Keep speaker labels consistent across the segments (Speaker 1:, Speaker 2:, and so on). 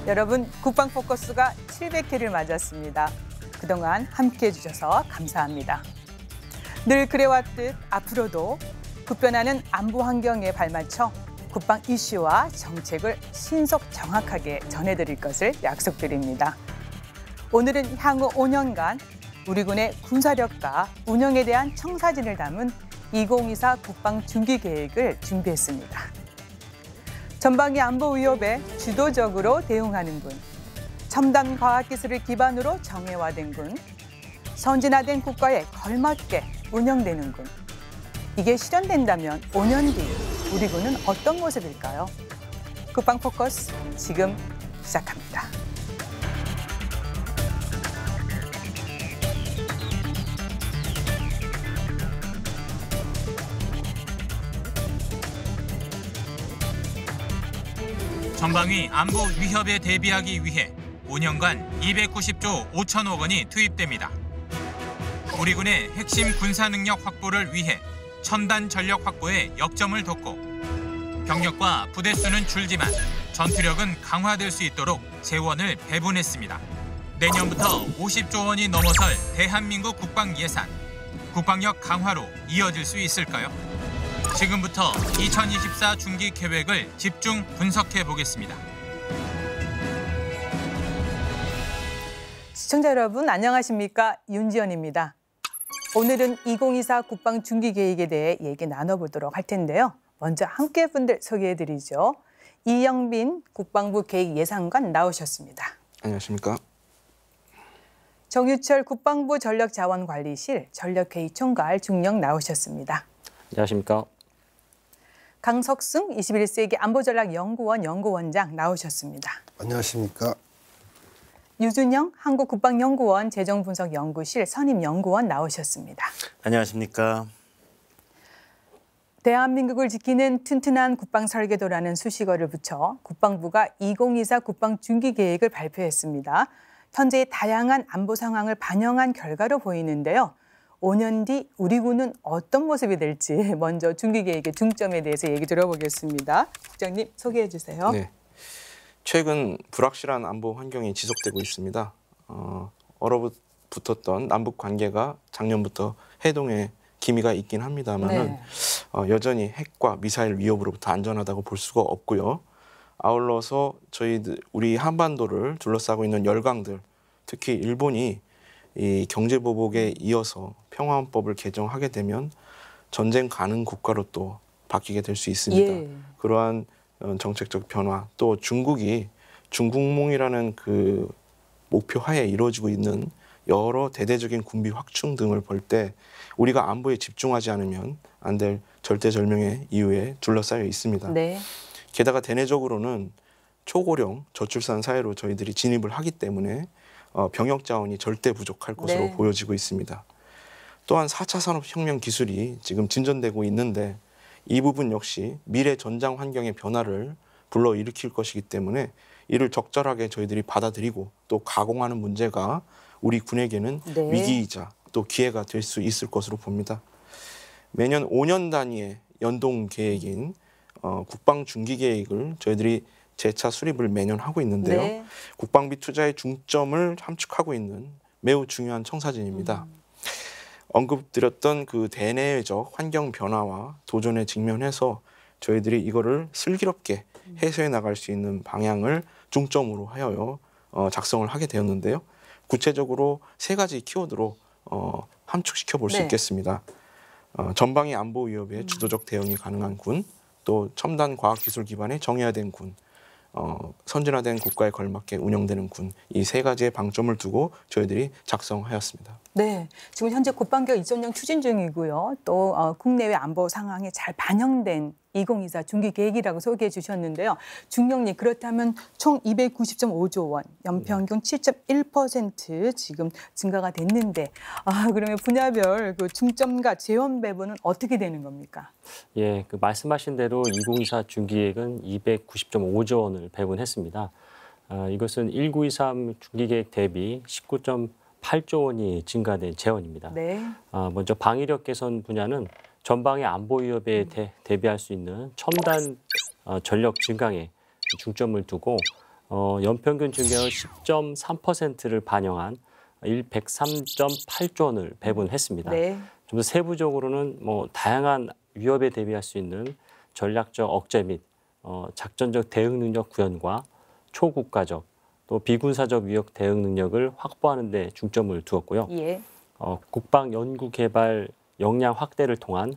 Speaker 1: 여러분, 국방 포커스가 700회를 맞았습니다. 그동안 함께해 주셔서 감사합니다. 늘 그래왔듯 앞으로도 급변하는 안보 환경에 발맞춰 국방 이슈와 정책을 신속 정확하게 전해드릴 것을 약속드립니다. 오늘은 향후 5년간 우리 군의 군사력과 운영에 대한 청사진을 담은 2024 국방 중기 계획을 준비했습니다. 전방위 안보 위협에 주도적으로 대응하는 군, 첨단 과학기술을 기반으로 정예화된 군, 선진화된 국가에 걸맞게 운영되는 군. 이게 실현된다면 5년 뒤 우리 군은 어떤 모습일까요? 국방 포커스 지금 시작합니다.
Speaker 2: 전방위 안보 위협에 대비하기 위해 5년간 290조 5천억 원이 투입됩니다. 우리 군의 핵심 군사 능력 확보를 위해 첨단 전력 확보에 역점을 뒀고 병력과 부대 수는 줄지만 전투력은 강화될 수 있도록 재원을 배분했습니다. 내년부터 50조 원이 넘어설 대한민국 국방 예산, 국방력 강화로 이어질 수 있을까요? 지금부터 2024 중기 계획을 집중 분석해 보겠습니다.
Speaker 1: 시청자 여러분 안녕하십니까? 윤지연입니다. 오늘은 2024 국방 중기 계획에 대해 얘기 나눠보도록 할 텐데요. 먼저 함께 분들 소개해드리죠. 이영빈 국방부 계획예산관 나오셨습니다.
Speaker 3: 안녕하십니까?
Speaker 1: 정유철 국방부 전력자원관리실 전력회의총괄 중령 나오셨습니다.
Speaker 4: 안녕하십니까?
Speaker 1: 강석승 21세기 안보전략연구원 연구원장 나오셨습니다.
Speaker 5: 안녕하십니까?
Speaker 1: 유준영 한국국방연구원 재정분석연구실 선임연구원 나오셨습니다.
Speaker 6: 안녕하십니까?
Speaker 1: 대한민국을 지키는 튼튼한 국방 설계도라는 수식어를 붙여 국방부가 2024 국방 중기 계획을 발표했습니다. 현재의 다양한 안보 상황을 반영한 결과로 보이는데요. 5년 뒤 우리 군은 어떤 모습이 될지 먼저 중기 계획의 중점에 대해서 얘기 들어보겠습니다. 국장님 소개해 주세요.
Speaker 3: 네. 최근 불확실한 안보 환경이 지속되고 있습니다. 얼어붙었던 남북 관계가 작년부터 해동에 기미가 있긴 합니다만은 여전히 핵과 미사일 위협으로부터 안전하다고 볼 수가 없고요. 아울러서 우리 한반도를 둘러싸고 있는 열강들, 특히 일본이 이 경제보복에 이어서 평화헌법을 개정하게 되면 전쟁 가능 국가로 또 바뀌게 될 수 있습니다.
Speaker 1: 예.
Speaker 3: 그러한 정책적 변화, 또 중국이 중국몽이라는 그 목표 하에 이루어지고 있는 여러 대대적인 군비 확충 등을 볼 때 우리가 안보에 집중하지 않으면 안 될 절대절명의 이유에 둘러싸여 있습니다.
Speaker 1: 네.
Speaker 3: 게다가 대내적으로는 초고령 저출산 사회로 저희들이 진입을 하기 때문에 병역 자원이 절대 부족할 것으로
Speaker 1: 네.
Speaker 3: 보여지고 있습니다. 또한 4차 산업혁명 기술이 지금 진전되고 있는데 이 부분 역시 미래 전장 환경의 변화를 불러일으킬 것이기 때문에 이를 적절하게 저희들이 받아들이고 또 가공하는 문제가 우리 군에게는
Speaker 1: 네.
Speaker 3: 위기이자 또 기회가 될 수 있을 것으로 봅니다. 매년 5년 단위의 연동 계획인 국방 중기 계획을 저희들이 재차 수립을 매년 하고 있는데요.
Speaker 1: 네.
Speaker 3: 국방비 투자의 중점을 함축하고 있는 매우 중요한 청사진입니다. 언급드렸던 그 대내적 환경 변화와 도전에 직면해서 저희들이 이거를 슬기롭게 해소해 나갈 수 있는 방향을 중점으로 하여 작성을 하게 되었는데요. 구체적으로 3가지 키워드로 함축시켜 볼 수
Speaker 1: 네.
Speaker 3: 있겠습니다. 전방위 안보 위협에 주도적 대응이 가능한 군, 또 첨단 과학기술 기반의 정예화된 군, 선진화된 국가에 걸맞게 운영되는 군, 이 3가지의 방점을 두고 저희들이 작성하였습니다.
Speaker 1: 네, 지금 현재 국방개혁 2.0 추진 중이고요. 또 국내외 안보 상황에 잘 반영된 2024 중기 계획이라고 소개해 주셨는데요. 중령님, 그렇다면 총 290.5조 원, 연평균 7.1% 지금 증가가 됐는데 그러면 분야별 그 중점과 재원 배분은 어떻게 되는 겁니까?
Speaker 4: 예, 그 말씀하신 대로 2024 중기계획은 290.5조 원을 배분했습니다. 이것은 1923 중기계획 대비 19.8조 원이 증가된 재원입니다.
Speaker 1: 네.
Speaker 4: 먼저 방위력 개선 분야는 전방의 안보 위협에 대비할 수 있는 첨단 전력 증강에 중점을 두고 연평균 증가율 10.3%를 반영한 103.8조 원을 배분했습니다.
Speaker 1: 네.
Speaker 4: 좀 더 세부적으로는 다양한 위협에 대비할 수 있는 전략적 억제 및 작전적 대응 능력 구현과 초국가적 또 비군사적 위협 대응 능력을 확보하는 데 중점을 두었고요.
Speaker 1: 예.
Speaker 4: 국방 연구 개발 역량 확대를 통한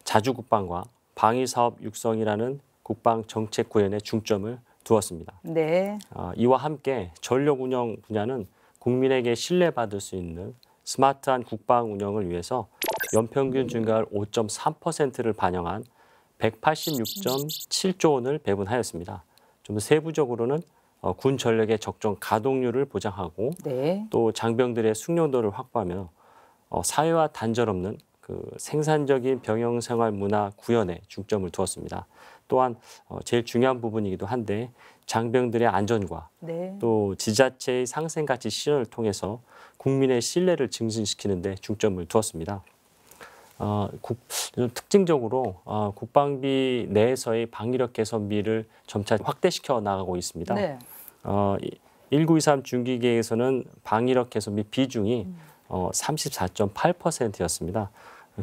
Speaker 4: 자주 국방과 방위 사업 육성이라는 국방 정책 구현에 중점을 두었습니다.
Speaker 1: 네.
Speaker 4: 이와 함께 전력 운영 분야는 국민에게 신뢰받을 수 있는 스마트한 국방 운영을 위해서 연평균 증가율 5.3%를 반영한 186.7조 원을 배분하였습니다. 좀 더 세부적으로는 군 전력의 적정 가동률을 보장하고
Speaker 1: 네.
Speaker 4: 또 장병들의 숙련도를 확보하며 사회와 단절 없는 생산적인 병영 생활 문화 구현에 중점을 두었습니다. 또한 제일 중요한 부분이기도 한데 장병들의 안전과
Speaker 1: 네.
Speaker 4: 또 지자체의 상생가치 실현을 통해서 국민의 신뢰를 증진시키는 데 중점을 두었습니다. 특징적으로 국방비 내에서의 방위력 개선비를 점차 확대시켜 나가고 있습니다.
Speaker 1: 네.
Speaker 4: 1923 중기계획에서는 방위력 개선비 비중이 34.8%였습니다.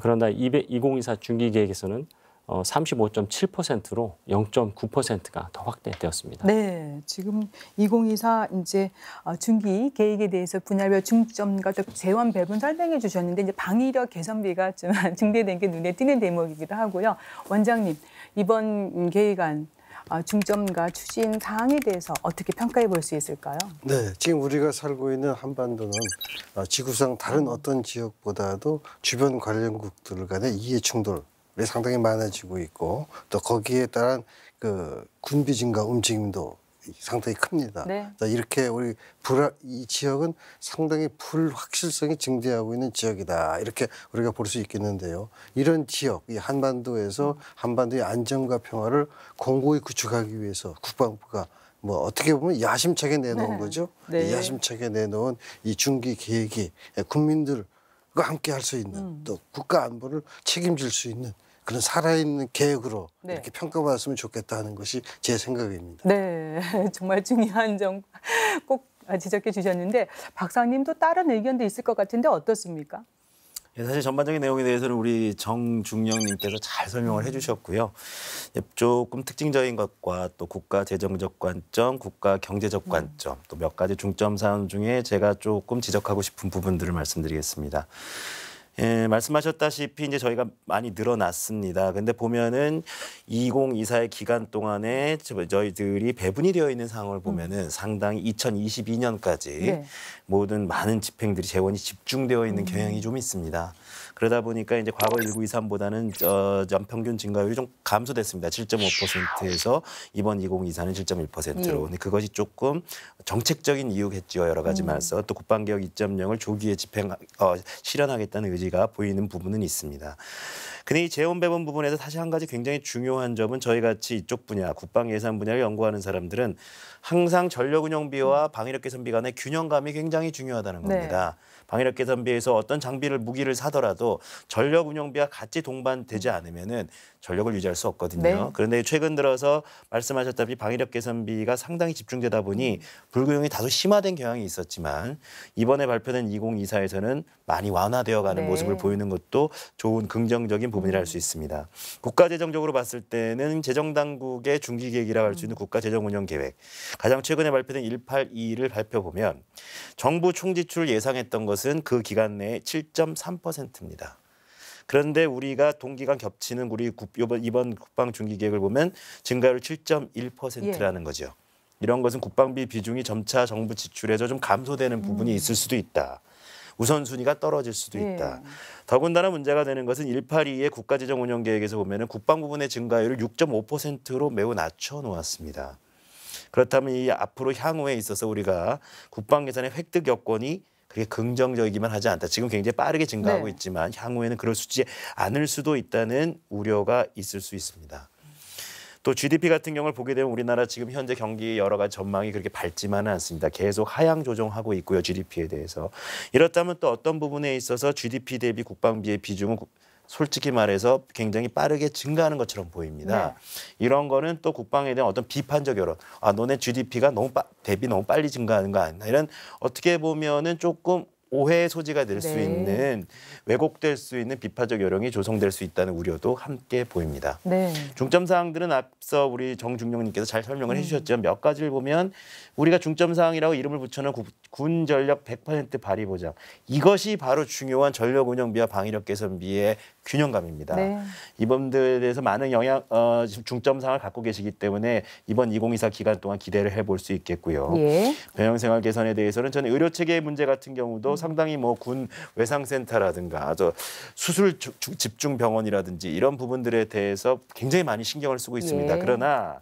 Speaker 4: 그러나 2024 중기계획에서는 35.7%로 0.9%가 더 확대되었습니다.
Speaker 1: 네, 지금 2024 이제 중기 계획에 대해서 분야별 중점과 또 재원 배분 설명해 주셨는데 이제 방위력 개선비가 좀 증대된 게 눈에 띄는 대목이기도 하고요. 원장님, 이번 계획안 중점과 추진 사항에 대해서 어떻게 평가해 볼 수 있을까요?
Speaker 5: 네, 지금 우리가 살고 있는 한반도는 지구상 다른 어떤 지역보다도 주변 관련국들 간의 이해 충돌 상당히 많아지고 있고 또 거기에 따른 군비 증가 움직임도 상당히 큽니다.
Speaker 1: 네.
Speaker 5: 이렇게 이 지역은 상당히 불확실성이 증대하고 있는 지역이다. 이렇게 우리가 볼 수 있겠는데요. 이런 지역, 이 한반도에서 한반도의 안정과 평화를 공고히 구축하기 위해서 국방부가 어떻게 보면 야심차게 내놓은 거죠.
Speaker 1: 네.
Speaker 5: 야심차게 내놓은 이 중기 계획이 국민들과 함께 할 수 있는 또 국가 안보를 책임질 수 있는 그런 살아있는 계획으로
Speaker 1: 네.
Speaker 5: 이렇게 평가받았으면 좋겠다는 것이 제 생각입니다.
Speaker 1: 네, 정말 중요한 점 꼭 지적해 주셨는데 박사님도 다른 의견도 있을 것 같은데 어떻습니까?
Speaker 6: 사실 전반적인 내용에 대해서는 우리 정중령님께서 잘 설명을 해주셨고요. 조금 특징적인 것과 또 국가 재정적 관점, 국가 경제적 관점, 또 몇 가지 중점 사안 중에 제가 조금 지적하고 싶은 부분들을 말씀드리겠습니다. 말씀하셨다시피 이제 저희가 많이 늘어났습니다. 근데 보면은 2024의 기간 동안에 저희들이 배분이 되어 있는 상황을 보면은 상당히 2022년까지
Speaker 1: 네.
Speaker 6: 모든 많은 집행들이 재원이 집중되어 있는 경향이 좀 있습니다. 그러다 보니까 이제 과거 1923보다는 연평균 증가율이 좀 감소됐습니다. 7.5%에서 이번 2024는 7.1%로. 근데 그것이 조금 정책적인 이유겠죠. 여러 가지 말서 또 국방개혁 2.0을 조기에 실현하겠다는 의지가 보이는 부분은 있습니다. 근데 이 재원 배분 부분에서 다시 한 가지 굉장히 중요한 점은 저희 같이 이쪽 분야, 국방 예산 분야를 연구하는 사람들은 항상 전력 운영비와 방위력 개선비 간의 균형감이 굉장히 중요하다는 겁니다. 네. 방위력 개선비에서 어떤 장비를 무기를 사더라도 전력 운영비와 같이 동반되지 않으면은 전력을 유지할 수 없거든요. 네. 그런데 최근 들어서 말씀하셨다시피 방위력 개선비가 상당히 집중되다 보니 불균형이 다소 심화된 경향이 있었지만 이번에 발표된 2024에서는 많이 완화되어가는
Speaker 1: 네.
Speaker 6: 모습을 보이는 것도 좋은 긍정적인 부분이라 할 수 있습니다. 국가재정적으로 봤을 때는 재정당국의 중기계획이라고 할 수 있는 국가재정운영계획. 가장 최근에 발표된 182를 발표보면 정부 총지출을 예상했던 것은 그 기간 내에 7.3%입니다. 그런데 우리가 동기간 겹치는 우리 이번 국방 중기계획을 보면 증가율 7.1%라는 거죠. 이런 것은 국방비 비중이 점차 정부 지출에서 좀 감소되는 부분이 있을 수도 있다. 우선순위가 떨어질 수도 있다. 더군다나 문제가 되는 것은 182의 국가재정운영계획에서 보면 국방 부분의 증가율을 6.5%로 매우 낮춰놓았습니다. 그렇다면 이 앞으로 향후에 있어서 우리가 국방 예산의 획득 여건이 그게 긍정적이기만 하지 않다. 지금 굉장히 빠르게 증가하고 있지만 향후에는 그럴 수 있지 않을 수도 있다는 우려가 있을 수 있습니다. 또 GDP 같은 경우를 보게 되면 우리나라 지금 현재 경기 여러 가지 전망이 그렇게 밝지만은 않습니다. 계속 하향 조정하고 있고요. GDP에 대해서. 이렇다면 또 어떤 부분에 있어서 GDP 대비 국방비의 비중은 솔직히 말해서 굉장히 빠르게 증가하는 것처럼 보입니다.
Speaker 1: 네.
Speaker 6: 이런 거는 또 국방에 대한 어떤 비판적 여론, 너네 GDP가 대비 너무 빨리 증가하는 거 아니나, 이런 어떻게 보면은 조금 오해의 소지가 될 수
Speaker 1: 네.
Speaker 6: 있는, 왜곡될 수 있는 비판적 여론이 조성될 수 있다는 우려도 함께 보입니다.
Speaker 1: 네.
Speaker 6: 중점 사항들은 앞서 우리 정중령님께서 잘 설명을 해주셨죠. 몇 가지를 보면 우리가 중점 사항이라고 이름을 붙여놓은 군 전력 100% 발휘 보장, 이것이 바로 중요한 전력 운영비와 방위력 개선비의 균형감입니다.
Speaker 1: 네.
Speaker 6: 이번들에 대해서 많은 중점 사항을 갖고 계시기 때문에 이번 2024 기간 동안 기대를 해볼 수 있겠고요.
Speaker 1: 예.
Speaker 6: 병영 생활 개선에 대해서는 저는 의료 체계의 문제 같은 경우도 상당히 뭐 군 외상센터라든가 수술 집중 병원이라든지 이런 부분들에 대해서 굉장히 많이 신경을 쓰고 있습니다.
Speaker 1: 예.
Speaker 6: 그러나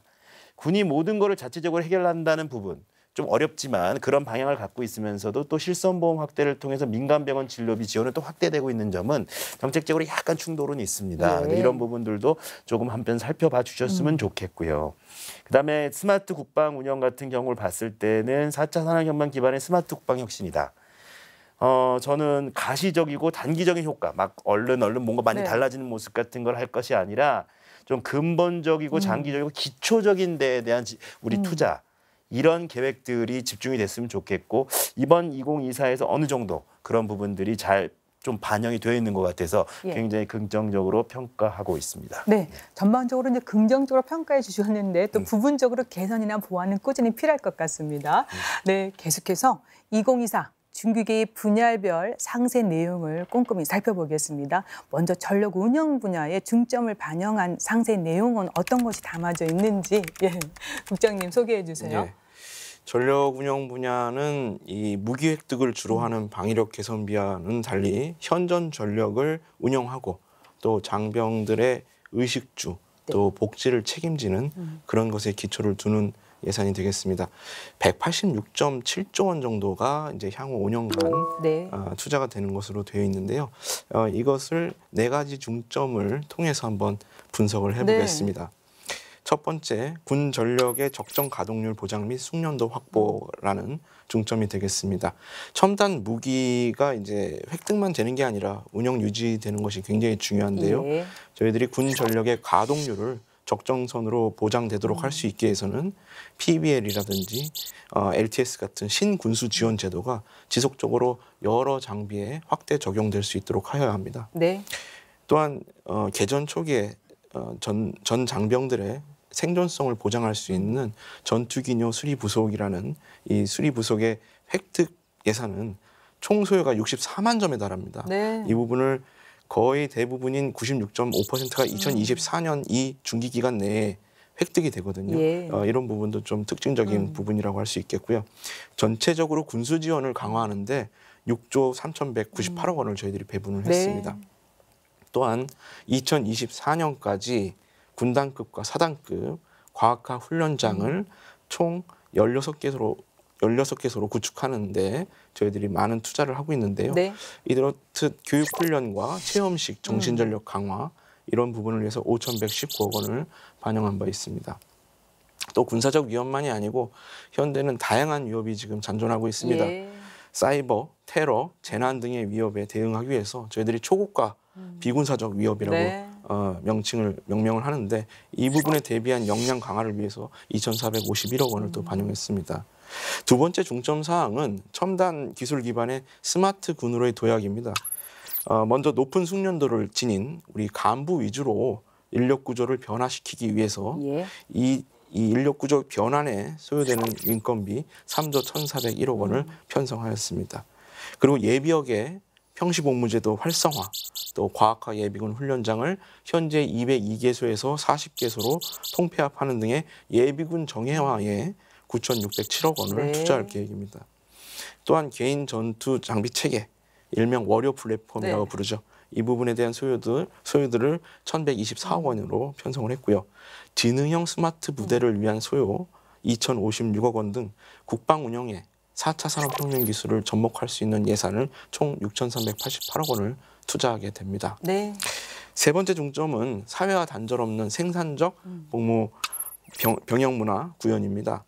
Speaker 6: 군이 모든 것을 자체적으로 해결한다는 부분, 좀 어렵지만 그런 방향을 갖고 있으면서도 또 실손보험 확대를 통해서 민간병원 진료비 지원은 또 확대되고 있는 점은 정책적으로 약간 충돌은 있습니다.
Speaker 1: 네.
Speaker 6: 근데 이런 부분들도 조금 한편 살펴봐 주셨으면 좋겠고요. 그다음에 스마트 국방 운영 같은 경우를 봤을 때는 4차 산업혁명 기반의 스마트 국방 혁신이다. 저는 가시적이고 단기적인 효과, 막 얼른 뭔가 많이
Speaker 1: 네.
Speaker 6: 달라지는 모습 같은 걸 할 것이 아니라 좀 근본적이고 장기적이고 기초적인 데에 대한 우리 투자, 이런 계획들이 집중이 됐으면 좋겠고, 이번 2024에서 어느 정도 그런 부분들이 잘 좀 반영이 되어 있는 것 같아서
Speaker 1: 예.
Speaker 6: 굉장히 긍정적으로 평가하고 있습니다.
Speaker 1: 네, 전반적으로 이제 긍정적으로 평가해 주셨는데 또 부분적으로 개선이나 보완은 꾸준히 필요할 것 같습니다. 네, 계속해서 2024 중기계의 분야별 상세 내용을 꼼꼼히 살펴보겠습니다. 먼저 전력 운영 분야의 중점을 반영한 상세 내용은 어떤 것이 담아져 있는지 국장님 소개해 주세요.
Speaker 3: 네. 전력 운영 분야는 이 무기 획득을 주로 하는 방위력 개선비와는 달리 현존 전력을 운영하고 또 장병들의 의식주 또 복지를 책임지는 그런 것에 기초를 두는 예산이 되겠습니다. 186.7조 원 정도가 이제 향후 5년간
Speaker 1: 네.
Speaker 3: 투자가 되는 것으로 되어 있는데요. 이것을 4가지 중점을 통해서 한번 분석을 해보겠습니다. 첫 번째, 군 전력의 적정 가동률 보장 및 숙련도 확보라는 중점이 되겠습니다. 첨단 무기가 이제 획득만 되는 게 아니라 운영 유지되는 것이 굉장히 중요한데요.
Speaker 1: 예.
Speaker 3: 저희들이 군 전력의 가동률을 적정선으로 보장되도록 할 수 있게 해서는 PBL이라든지 LTS 같은 신군수 지원 제도가 지속적으로 여러 장비에 확대 적용될 수 있도록 하여야 합니다.
Speaker 1: 네.
Speaker 3: 또한 개전 초기에 전 장병들의 생존성을 보장할 수 있는 전투기뇨 수리부속이라는 이 수리부속의 획득 예산은 총 소요가 64만 점에 달합니다.
Speaker 1: 네.
Speaker 3: 이 부분을 거의 대부분인 96.5%가 2024년 이 중기 기간 내에 획득이 되거든요.
Speaker 1: 예.
Speaker 3: 이런 부분도 좀 특징적인 부분이라고 할 수 있겠고요. 전체적으로 군수 지원을 강화하는데 6조 3,198억 원을 저희들이 배분을 했습니다. 또한 2024년까지 군단급과 사단급 과학화 훈련장을 총 16개소로 구축하는데 저희들이 많은 투자를 하고 있는데요.
Speaker 1: 네.
Speaker 3: 이렇듯 교육 훈련과 체험식 정신전력 강화 이런 부분을 위해서 5,119억 원을 반영한 바 있습니다. 또 군사적 위협만이 아니고 현대는 다양한 위협이 지금 잔존하고 있습니다.
Speaker 1: 예.
Speaker 3: 사이버, 테러, 재난 등의 위협에 대응하기 위해서 저희들이 초국가 비군사적 위협이라고
Speaker 1: 네.
Speaker 3: 명명을 하는데 이 부분에 대비한 역량 강화를 위해서 2,451억 원을 또 반영했습니다. 두 번째 중점 사항은 첨단 기술 기반의 스마트 군으로의 도약입니다. 먼저 높은 숙련도를 지닌 우리 간부 위주로 인력 구조를 변화시키기 위해서
Speaker 1: 예.
Speaker 3: 이 인력 구조 변환에 소요되는 인건비 3조 1,401억 원을 편성하였습니다. 그리고 예비역의 평시복무제도 활성화, 또 과학화 예비군 훈련장을 현재 202개소에서 40개소로 통폐합하는 등의 예비군 정예화에 9,607억 원을
Speaker 1: 네.
Speaker 3: 투자할 계획입니다. 또한 개인 전투 장비 체계, 일명 워리어 플랫폼이라고
Speaker 1: 네.
Speaker 3: 부르죠. 이 부분에 대한 소요들을 1,124억 원으로 편성을 했고요. 지능형 스마트 부대를 위한 소요 2,056억 원 등 국방 운영에 4차 산업혁명 기술을 접목할 수 있는 예산을 총 6,388억 원을 투자하게 됩니다.
Speaker 1: 네.
Speaker 3: 세 번째 중점은 사회와 단절 없는 생산적 복무 병영 문화 구현입니다.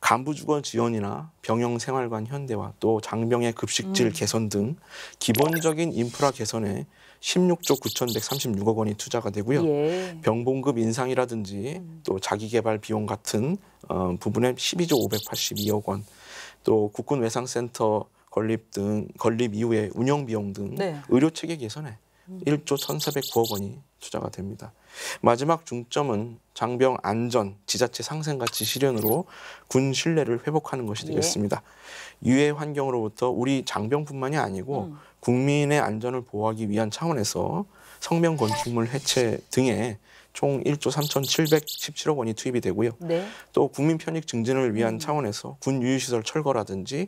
Speaker 3: 간부주거 지원이나 병영생활관 현대화, 또 장병의 급식질 개선 등 기본적인 인프라 개선에 16조 9,136억 원이 투자가 되고요.
Speaker 1: 예.
Speaker 3: 병봉급 인상이라든지 또 자기개발 비용 같은 부분에 12조 582억 원, 또 국군 외상센터 건립 이후에 운영 비용 등
Speaker 1: 네.
Speaker 3: 의료 체계 개선에 1조 1,409억 원이 투자가 됩니다. 마지막 중점은 장병 안전, 지자체 상생가치 실현으로 군 신뢰를 회복하는 것이 되겠습니다. 유해 환경으로부터 우리 장병뿐만이 아니고 국민의 안전을 보호하기 위한 차원에서 성명 건축물 해체 등에 총 1조 3,717억 원이 투입이 되고요.
Speaker 1: 네.
Speaker 3: 또 국민 편익 증진을 위한 차원에서 군 유휴시설 철거라든지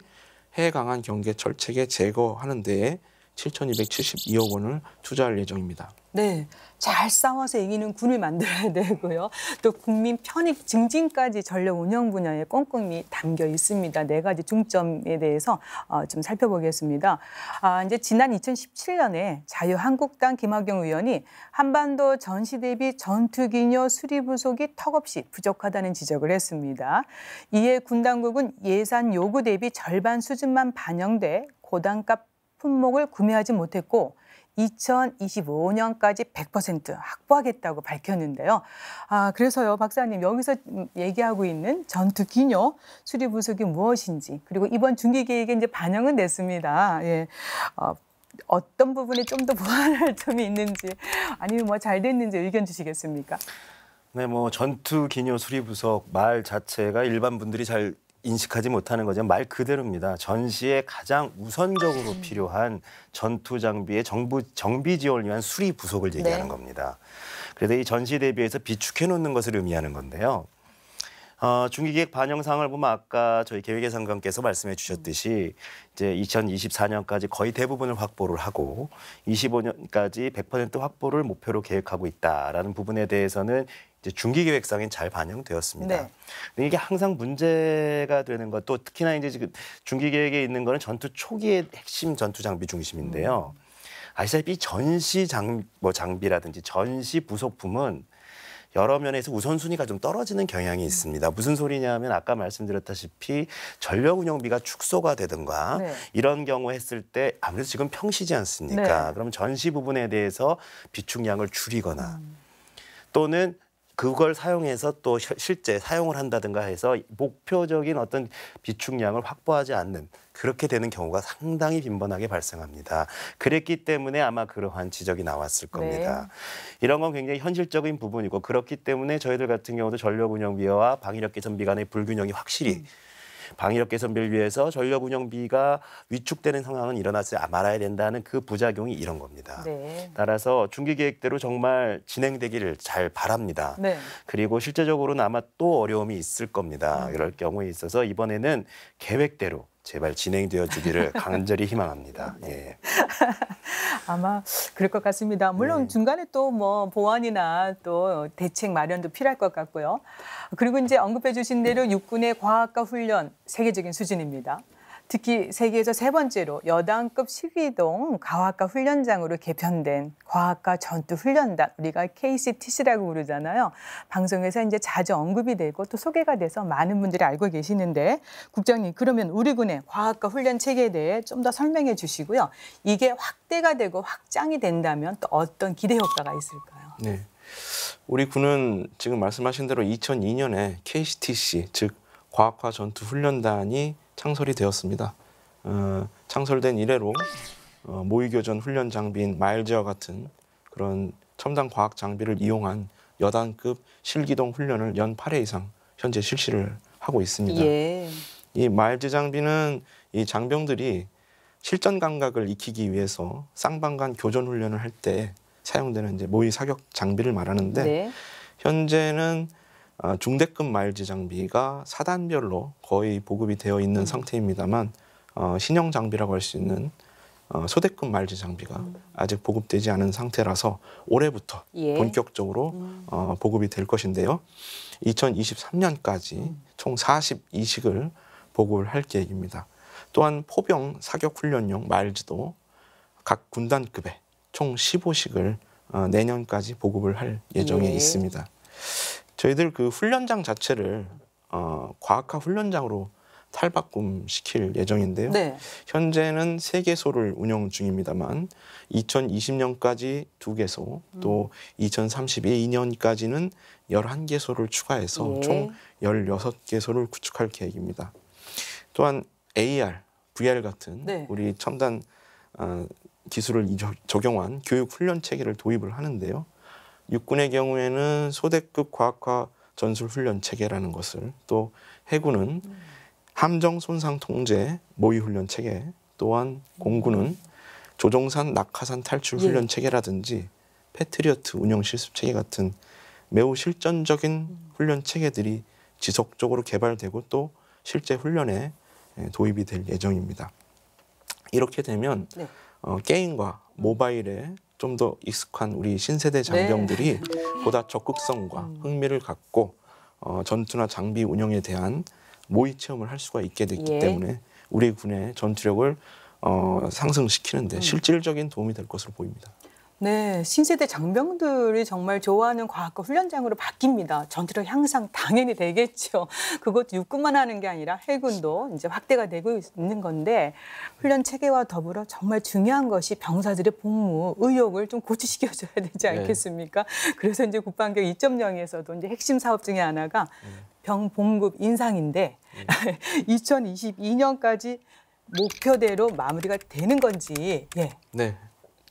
Speaker 3: 해해 강한 경계 철책에 제거하는 데에 7,272억 원을 투자할 예정입니다.
Speaker 1: 네, 잘 싸워서 이기는 군을 만들어야 되고요. 또 국민 편익 증진까지 전력 운영 분야에 꼼꼼히 담겨 있습니다. 네 가지 중점에 대해서 좀 살펴보겠습니다. 이제 지난 2017년에 자유한국당 김학용 의원이 한반도 전시 대비 전투기녀 수리 부속이 턱없이 부족하다는 지적을 했습니다. 이에 군 당국은 예산 요구 대비 절반 수준만 반영돼 고단가 품목을 구매하지 못했고 2025년까지 100% 확보하겠다고 밝혔는데요. 그래서요, 박사님, 여기서 얘기하고 있는 전투기녀 수리 부속이 무엇인지, 그리고 이번 중기 계획에 이제 반영은 됐습니다. 예. 어떤 부분에 좀 더 보완할 점이 있는지, 아니면 뭐 잘 됐는지 의견 주시겠습니까?
Speaker 6: 네, 뭐 전투 기녀 수리 부속 말 자체가 일반 분들이 잘 인식하지 못하는 거죠. 말 그대로입니다. 전시에 가장 우선적으로 필요한 전투 장비의 정비 지원을 위한 수리 부속을 얘기하는 겁니다. 그래서 이 전시 대비해서 비축해 놓는 것을 의미하는 건데요. 중기계획 반영 사항을 보면 아까 저희 계획예산관께서 말씀해 주셨듯이 이제 2024년까지 거의 대부분을 확보를 하고 25년까지 100% 확보를 목표로 계획하고 있다라는 부분에 대해서는 이제 중기계획상엔 잘 반영되었습니다. 네. 근데 이게 항상 문제가 되는 것, 또 특히나 이제 지금 중기계획에 있는 거는 전투 초기의 핵심 전투 장비 중심인데요. 아시다시피 전시 장비라든지 전시 부속품은 여러 면에서 우선순위가 좀 떨어지는 경향이 있습니다. 무슨 소리냐면 아까 말씀드렸다시피 전력 운영비가 축소가 되든가 이런 경우 했을 때 아무래도 지금 평시지 않습니까? 그럼 전시 부분에 대해서 비축량을 줄이거나 또는 그걸 사용해서 또 실제 사용을 한다든가 해서 목표적인 어떤 비축량을 확보하지 않는 그렇게 되는 경우가 상당히 빈번하게 발생합니다. 그랬기 때문에 아마 그러한 지적이 나왔을 겁니다. 이런 건 굉장히 현실적인 부분이고 그렇기 때문에 저희들 같은 경우도 전력 운영비와 방위력 개선비 간의 불균형이 확실히 방위력 개선비를 위해서 전력 운영비가 위축되는 상황은 일어나지 말아야 된다는 그 부작용이 이런 겁니다. 따라서 중기 계획대로 정말 진행되기를 잘 바랍니다. 그리고 실제적으로는 아마 또 어려움이 있을 겁니다. 이럴 경우에 있어서 이번에는 계획대로 제발 진행되어 주기를 간절히 희망합니다. 예.
Speaker 1: 아마 그럴 것 같습니다. 물론 중간에 또 뭐 보완이나 또 대책 마련도 필요할 것 같고요. 그리고 이제 언급해 주신 대로 육군의 과학과 훈련 세계적인 수준입니다. 특히 세계에서 세 번째로 여단급 12동 과학과 훈련장으로 개편된 과학과 전투훈련단, 우리가 KCTC라고 부르잖아요. 방송에서 이제 자주 언급이 되고 또 소개가 돼서 많은 분들이 알고 계시는데, 국장님, 그러면 우리 군의 과학과 훈련 체계에 대해 좀 더 설명해 주시고요. 이게 확대가 되고 확장이 된다면 또 어떤 기대 효과가 있을까요?
Speaker 3: 네, 우리 군은 지금 말씀하신 대로 2002년에 KCTC, 즉 과학화 전투훈련단이 창설이 되었습니다. 창설된 이래로 모의교전 훈련 장비인 마일즈와 같은 그런 첨단 과학 장비를 이용한 여단급 실기동 훈련을 연 8회 이상 현재 실시를 하고 있습니다. 이 마일즈 장비는 이 장병들이 실전 감각을 익히기 위해서 쌍방간 교전 훈련을 할 때 사용되는 이제 모의 사격 장비를 말하는데 현재는 중대급 마일즈 장비가 사단별로 거의 보급이 되어 있는 상태입니다만 신형 장비라고 할 수 있는 소대급 마일즈 장비가 아직 보급되지 않은 상태라서 올해부터 본격적으로 보급이 될 것인데요. 2023년까지 총 42식을 보급을 할 계획입니다. 또한 포병 사격 훈련용 마일즈도 각 군단급에 총 15식을 내년까지 보급을 할 예정에 있습니다. 저희들 그 훈련장 자체를 과학화 훈련장으로 탈바꿈시킬 예정인데요.
Speaker 1: 네.
Speaker 3: 현재는 3개소를 운영 중입니다만 2020년까지 2개소, 또 2032년까지는 11개소를 추가해서
Speaker 1: 예.
Speaker 3: 총 16개소를 구축할 계획입니다. 또한 AR, VR 같은
Speaker 1: 네.
Speaker 3: 우리 첨단 기술을 적용한 교육 훈련 체계를 도입을 하는데요. 육군의 경우에는 소대급 과학화 전술 훈련 체계라는 것을, 또 해군은 함정 손상 통제 모의 훈련 체계, 또한 공군은 조종산 낙하산 탈출 훈련 체계라든지 패트리어트 운영 실습 체계 같은 매우 실전적인 훈련 체계들이 지속적으로 개발되고 또 실제 훈련에 도입이 될 예정입니다. 이렇게 되면
Speaker 1: 네.
Speaker 3: 게임과 모바일에 좀 더 익숙한 우리 신세대 장병들이 보다 적극성과 흥미를 갖고 전투나 장비 운영에 대한 모의 체험을 할 수가 있게 됐기
Speaker 1: 예.
Speaker 3: 때문에 우리 군의 전투력을 상승시키는 데 실질적인 도움이 될 것으로 보입니다.
Speaker 1: 네, 신세대 장병들이 정말 좋아하는 과학과 훈련장으로 바뀝니다. 전투력 향상 당연히 되겠죠. 그것도 육군만 하는 게 아니라 해군도 이제 확대가 되고 있는 건데 훈련 체계와 더불어 정말 중요한 것이 병사들의 복무 의욕을 좀 고취시켜줘야 되지 않겠습니까? 그래서 이제 국방개혁 2.0에서도 이제 핵심 사업 중에 하나가 병 봉급 인상인데 2022년까지 목표대로 마무리가 되는 건지. 예.
Speaker 3: 네.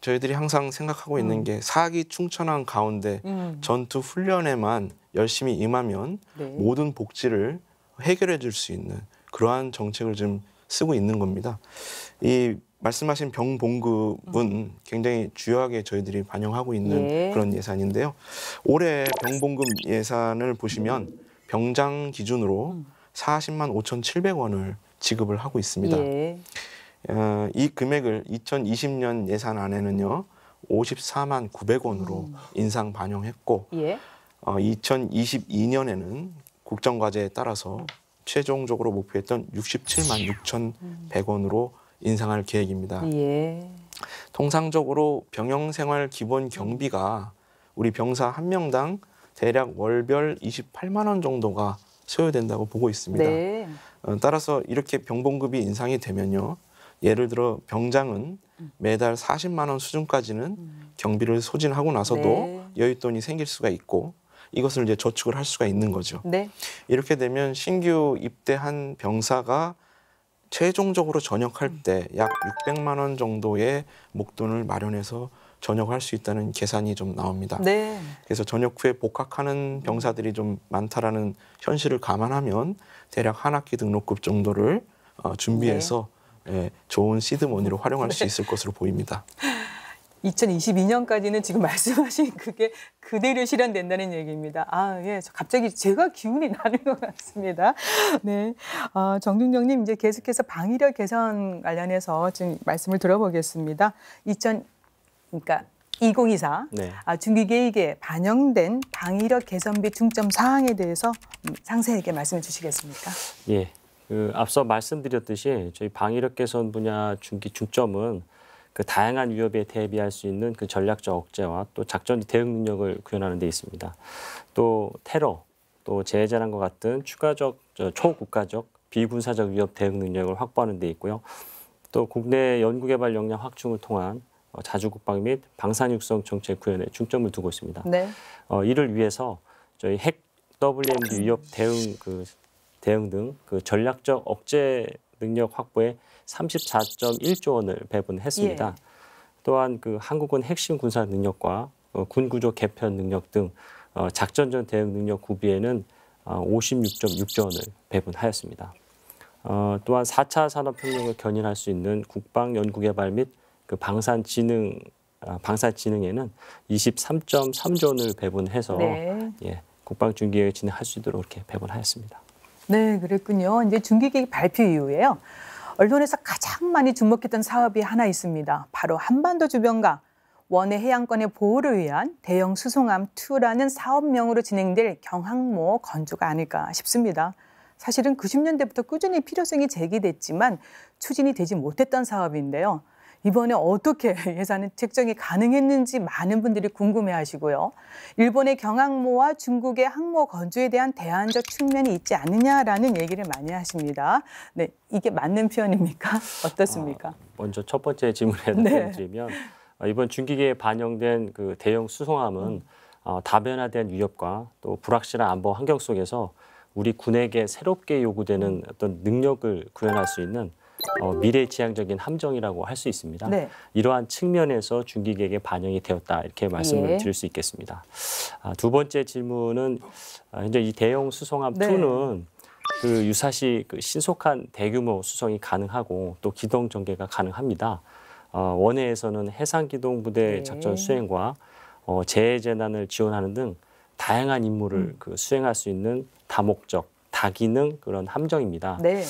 Speaker 3: 저희들이 항상 생각하고 있는 게 사기 충천한 가운데 전투 훈련에만 열심히 임하면
Speaker 1: 네.
Speaker 3: 모든 복지를 해결해 줄 수 있는 그러한 정책을 좀 쓰고 있는 겁니다. 이 말씀하신 병 봉급은 굉장히 주요하게 저희들이 반영하고 있는
Speaker 1: 예.
Speaker 3: 그런 예산인데요. 올해 병 봉급 예산을 보시면 병장 기준으로 40만 5,700원을 지급을 하고 있습니다.
Speaker 1: 예.
Speaker 3: 이 금액을 2020년 예산안에는요 54만 900원으로 인상 반영했고
Speaker 1: 예.
Speaker 3: 2022년에는 국정과제에 따라서 최종적으로 목표했던 67만 6,100원으로 인상할 계획입니다.
Speaker 1: 예.
Speaker 3: 통상적으로 병영생활 기본 경비가 우리 병사 한 명당 대략 월별 28만 원 정도가 소요된다고 보고 있습니다.
Speaker 1: 네.
Speaker 3: 따라서 이렇게 병봉급이 인상이 되면요. 예를 들어 병장은 매달 40만 원 수준까지는 경비를 소진하고 나서도
Speaker 1: 네.
Speaker 3: 여윳돈이 생길 수가 있고 이것을 이제 저축을 할 수가 있는 거죠.
Speaker 1: 네.
Speaker 3: 이렇게 되면 신규 입대한 병사가 최종적으로 전역할 때 약 600만 원 정도의 목돈을 마련해서 전역할 수 있다는 계산이 좀 나옵니다.
Speaker 1: 네.
Speaker 3: 그래서 전역 후에 복학하는 병사들이 좀 많다라는 현실을 감안하면 대략 한 학기 등록금 정도를 준비해서 좋은 시드머니로 활용할 수 있을 것으로 보입니다.
Speaker 1: 2022년까지는 지금 말씀하신 그게 그대로 실현된다는 얘기입니다. 아, 예. 갑자기 제가 기운이 나는 것 같습니다. 네. 정중정님 이제 계속해서 방위력 개선 관련해서 지금 말씀을 들어보겠습니다. 그러니까 2024
Speaker 4: 네.
Speaker 1: 중기 계획에 반영된 방위력 개선비 중점 사항에 대해서 상세하게 말씀해 주시겠습니까?
Speaker 4: 예. 앞서 말씀드렸듯이 저희 방위력 개선 분야 중기 중점은 그 다양한 위협에 대비할 수 있는 그 전략적 억제와 또 작전 대응 능력을 구현하는 데 있습니다. 또 테러, 또 재해재난과 같은 추가적 초국가적 비군사적 위협 대응 능력을 확보하는 데 있고요. 또 국내 연구개발 역량 확충을 통한 자주국방 및 방산육성 정책 구현에 중점을 두고 있습니다.
Speaker 1: 네.
Speaker 4: 이를 위해서 저희 핵 WMD 위협 대응 등 그 전략적 억제 능력 확보에 34.1조 원을 배분했습니다.
Speaker 1: 예.
Speaker 4: 또한 그 한국은 핵심 군사 능력과 군 구조 개편 능력 등 작전전 대응 능력 구비에는 56.6조 원을 배분하였습니다. 또한 4차 산업혁명을 견인할 수 있는 국방연구개발 및 그 방산진흥에는 23.3조 원을 배분해서
Speaker 1: 네.
Speaker 4: 국방중기계획을 진행할 수 있도록 이렇게 배분하였습니다.
Speaker 1: 네, 그랬군요. 이제 중기계획 발표 이후에요. 언론에서 가장 많이 주목했던 사업이 하나 있습니다. 바로 한반도 주변과 원해 해양권의 보호를 위한 대형 수송함 2라는 사업명으로 진행될 경항모 건조가 아닐까 싶습니다. 사실은 90년대부터 꾸준히 필요성이 제기됐지만 추진이 되지 못했던 사업인데요. 이번에 어떻게 예산 책정이 가능했는지 많은 분들이 궁금해하시고요. 일본의 경항모와 중국의 항모 건조에 대한 대안적 측면이 있지 않느냐라는 얘기를 많이 하십니다. 네, 이게 맞는 표현입니까? 어떻습니까?
Speaker 4: 먼저 첫 번째 질문에 답변드리면 이번 중기계에 반영된 그 대형 수송함은 다변화된 위협과 또 불확실한 안보 환경 속에서 우리 군에게 새롭게 요구되는 어떤 능력을 구현할 수 있는 미래지향적인 함정이라고 할 수 있습니다. 네. 이러한 측면에서 중기계획에 반영이 되었다 이렇게 말씀을 드릴 수 있겠습니다. 두 번째 질문은 현재 이 대형 수송함 2는 그 유사시 그 신속한 대규모 수송이 가능하고 또 기동 전개가 가능합니다. 원해에서는 해상기동부대 작전 수행과 재해재난을 지원하는 등 다양한 임무를 그 수행할 수 있는 다목적, 다기능 그런 함정입니다. 네.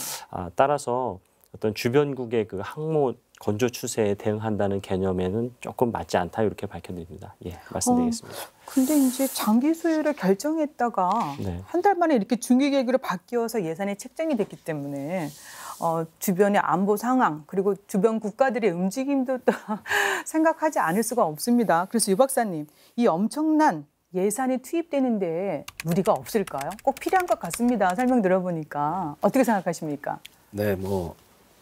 Speaker 4: 따라서 어떤 주변국의 그 항모 건조 추세에 대응한다는 개념에는 조금 맞지 않다 이렇게 밝혀드립니다. 예, 말씀드리겠습니다.
Speaker 1: 근데 이제 장기 소유를 결정했다가 한 달 만에 이렇게 중기 계획으로 바뀌어서 예산이 책정이 됐기 때문에 주변의 안보 상황 그리고 주변 국가들의 움직임도 또 생각하지 않을 수가 없습니다. 그래서 유 박사님, 이 엄청난 예산이 투입되는데 무리가 없을까요? 꼭 필요한 것 같습니다. 설명 들어보니까 어떻게 생각하십니까?
Speaker 6: 네, 뭐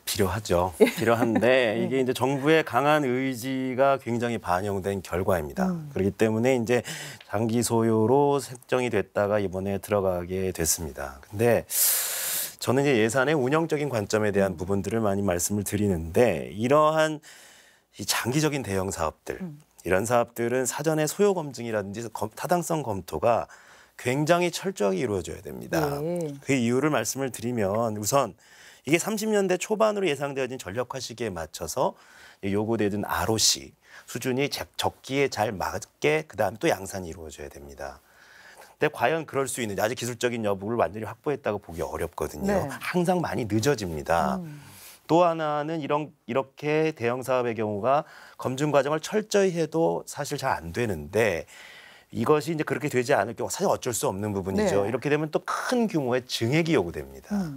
Speaker 6: 필요하죠. 필요한데 이게 이제 정부의 강한 의지가 굉장히 반영된 결과입니다. 그렇기 때문에 이제 장기 소요로 책정이 됐다가 이번에 들어가게 됐습니다. 근데 저는 이제 예산의 운영적인 관점에 대한 부분들을 많이 말씀을 드리는데 이러한 이 장기적인 대형 사업들 이런 사업들은 사전에 소요 검증이라든지 타당성 검토가 굉장히 철저하게 이루어져야 됩니다. 그 이유를 말씀을 드리면 우선 이게 30년대 초반으로 예상되어진 전력화 시기에 맞춰서 요구되던 ROC 수준이 적기에 잘 맞게 그다음에 또 양산이 이루어져야 됩니다. 근데 과연 그럴 수 있는지 아직 기술적인 여부를 완전히 확보했다고 보기 어렵거든요. 네. 항상 많이 늦어집니다. 또 하나는 이렇게 대형 사업의 경우가 검증 과정을 철저히 해도 사실 잘 안 되는데 이것이 이제 그렇게 되지 않을 경우 사실 어쩔 수 없는 부분이죠. 네. 이렇게 되면 또 큰 규모의 증액이 요구됩니다.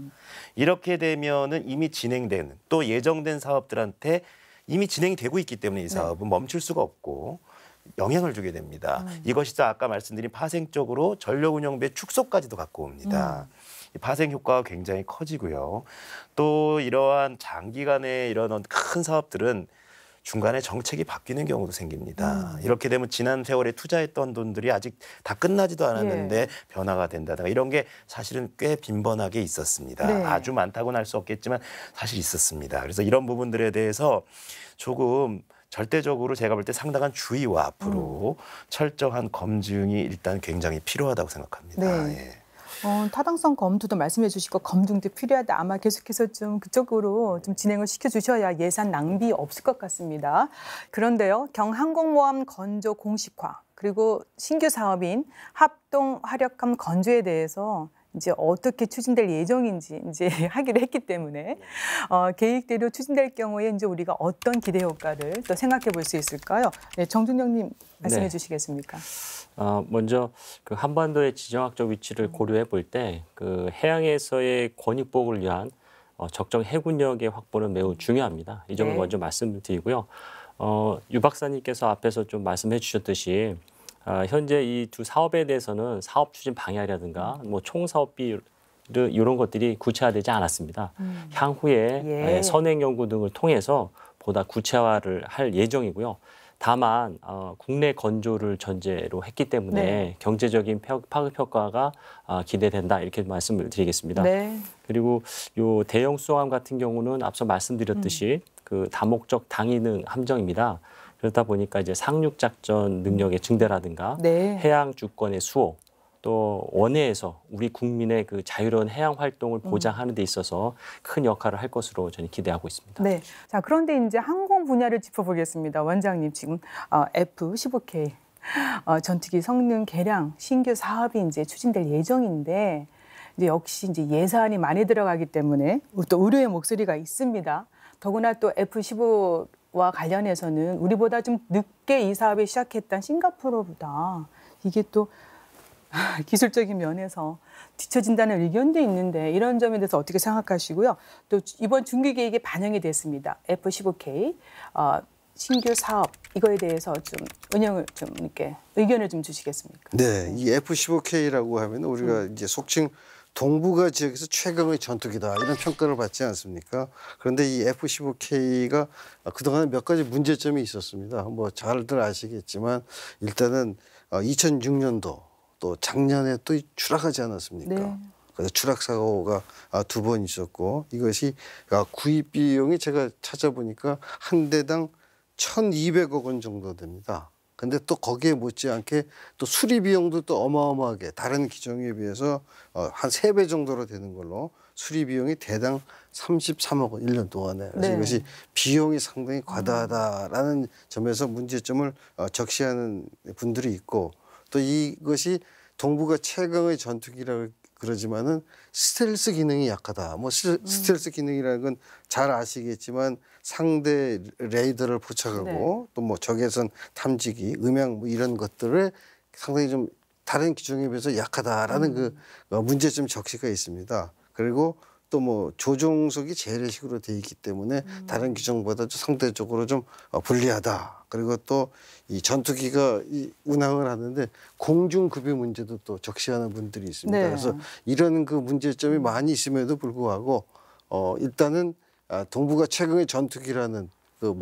Speaker 6: 이렇게 되면은 이미 진행된 또 예정된 사업들한테 이미 진행이 되고 있기 때문에 이 사업은 멈출 수가 없고 영향을 주게 됩니다. 이것이 또 아까 말씀드린 파생적으로 전력 운영비의 축소까지도 갖고 옵니다. 파생 효과가 굉장히 커지고요. 또 이러한 장기간의 이런 큰 사업들은 중간에 정책이 바뀌는 경우도 생깁니다. 이렇게 되면 지난 세월에 투자했던 돈들이 아직 다 끝나지도 않았는데 변화가 된다든가 이런 게 사실은 꽤 빈번하게 있었습니다. 아주 많다고는 할 수 없겠지만 사실 있었습니다. 그래서 이런 부분들에 대해서 조금 절대적으로 제가 볼 때 상당한 주의와 앞으로 철저한 검증이 일단 굉장히 필요하다고 생각합니다.
Speaker 1: 네. 예. 타당성 검토도 말씀해 주시고 검증도 필요하다. 아마 계속해서 좀 그쪽으로 좀 진행을 시켜주셔야 예산 낭비 없을 것 같습니다. 그런데요, 경항공모함 건조 공식화 그리고 신규 사업인 합동 화력함 건조에 대해서 이제 어떻게 추진될 예정인지 이제 하기로 했기 때문에 계획대로 추진될 경우에 이제 우리가 어떤 기대 효과를 또 생각해 볼 수 있을까요? 네, 정준영님 말씀해 주시겠습니까?
Speaker 4: 먼저 그 한반도의 지정학적 위치를 고려해 볼 때 그 해양에서의 권익보호를 위한 적정 해군력의 확보는 매우 중요합니다. 이 점을 먼저 말씀을 드리고요. 유 박사님께서 앞에서 좀 말씀해 주셨듯이 현재 이 두 사업에 대해서는 사업 추진 방향이라든가 뭐 총사업비 이런 것들이 구체화되지 않았습니다. 향후에 선행 연구 등을 통해서 보다 구체화를 할 예정이고요. 다만 국내 건조를 전제로 했기 때문에 경제적인 파급 효과가 기대된다 이렇게 말씀을 드리겠습니다. 그리고 요 대형 수송함 같은 경우는 앞서 말씀드렸듯이 그 다목적 당위능 함정입니다. 그렇다 보니까 이제 상륙 작전 능력의 증대라든가 해양 주권의 수호 또 원해에서 우리 국민의 그 자유로운 해양 활동을 보장하는 데 있어서 큰 역할을 할 것으로 저는 기대하고 있습니다.
Speaker 1: 네. 자, 그런데 이제 항공 분야를 짚어보겠습니다. 원장님 지금 F-15K 전투기 성능 개량 신규 사업이 이제 추진될 예정인데 이제 역시 이제 예산이 많이 들어가기 때문에 또 우려의 목소리가 있습니다. 더구나 또 F-15와 관련해서는 우리보다 좀 늦게 이 사업을 시작했던 싱가포르보다 이게 또 기술적인 면에서 뒤처진다는 의견도 있는데 이런 점에 대해서 어떻게 생각하시고요? 또 이번 중기 계획에 반영이 됐습니다. F-15K 신규 사업 이거에 대해서 좀 운영을 좀 이렇게 의견을 좀 주시겠습니까?
Speaker 5: 네, 이 F-15K라고 하면 우리가 이제 속칭 동북아 지역에서 최강의 전투기다 이런 평가를 받지 않습니까? 그런데 이 F-15K가 그동안 몇 가지 문제점이 있었습니다. 뭐 잘들 아시겠지만 일단은 2006년도 또 작년에 또 추락하지 않았습니까?
Speaker 1: 네.
Speaker 5: 그래서 추락 사고가 2번 있었고 이것이 구입 비용이 제가 찾아보니까 한 대당 1,200억 원 정도 됩니다. 근데 또 거기에 못지않게 또 수리 비용도 또 어마어마하게 다른 기종에 비해서 한 3배 정도로 되는 걸로 수리 비용이 대당 33억 원 1년 동안에. 그래서
Speaker 1: 네.
Speaker 5: 이것이 비용이 상당히 과다하다라는 점에서 문제점을 적시하는 분들이 있고 또 이것이 동북아 최강의 전투기라고 그러지만은 스텔스 기능이 약하다. 뭐 스텔스 기능이라는 건 잘 아시겠지만 상대 레이더를 포착하고
Speaker 1: 네.
Speaker 5: 또 뭐 적외선 탐지기, 음향 뭐 이런 것들을 상당히 좀 다른 기종에 비해서 약하다라는 그 문제점 적시가 있습니다. 그리고 또 뭐 조종석이 재래식으로 돼 있기 때문에 다른 기종보다 상대적으로 좀 불리하다. 그리고 또 이 전투기가 운항을 하는데 공중급유 문제도 또 적시하는 분들이 있습니다.
Speaker 1: 네.
Speaker 5: 그래서 이런 그 문제점이 많이 있음에도 불구하고 일단은 동북아 최강의 전투기라는 그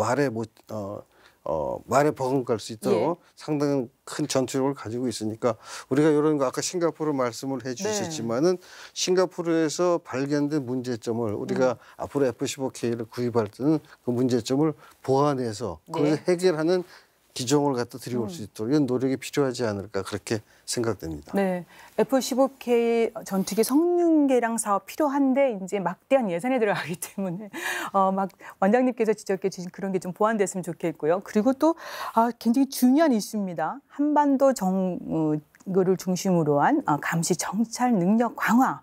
Speaker 5: 말에 버금갈 수 있도록 상당히 큰 전투력을 가지고 있으니까 우리가 이런 거 아까 싱가포르 말씀을 해주셨지만은 싱가포르에서 발견된 문제점을 우리가 앞으로 F-15K를 구입할 때는 그 문제점을 보완해서 그걸 해결하는 기종을 갖다 들여올 수 있도록 이런 노력이 필요하지 않을까 그렇게 생각됩니다.
Speaker 1: 네, F-15K 전투기 성능 개량 사업 필요한데 이제 막대한 예산이 들어가기 때문에 막 원장님께서 지적해 주신 그런 게 좀 보완됐으면 좋겠고요. 그리고 또 굉장히 중요한 이슈입니다. 한반도 정거를 중심으로 한 감시 정찰 능력 강화.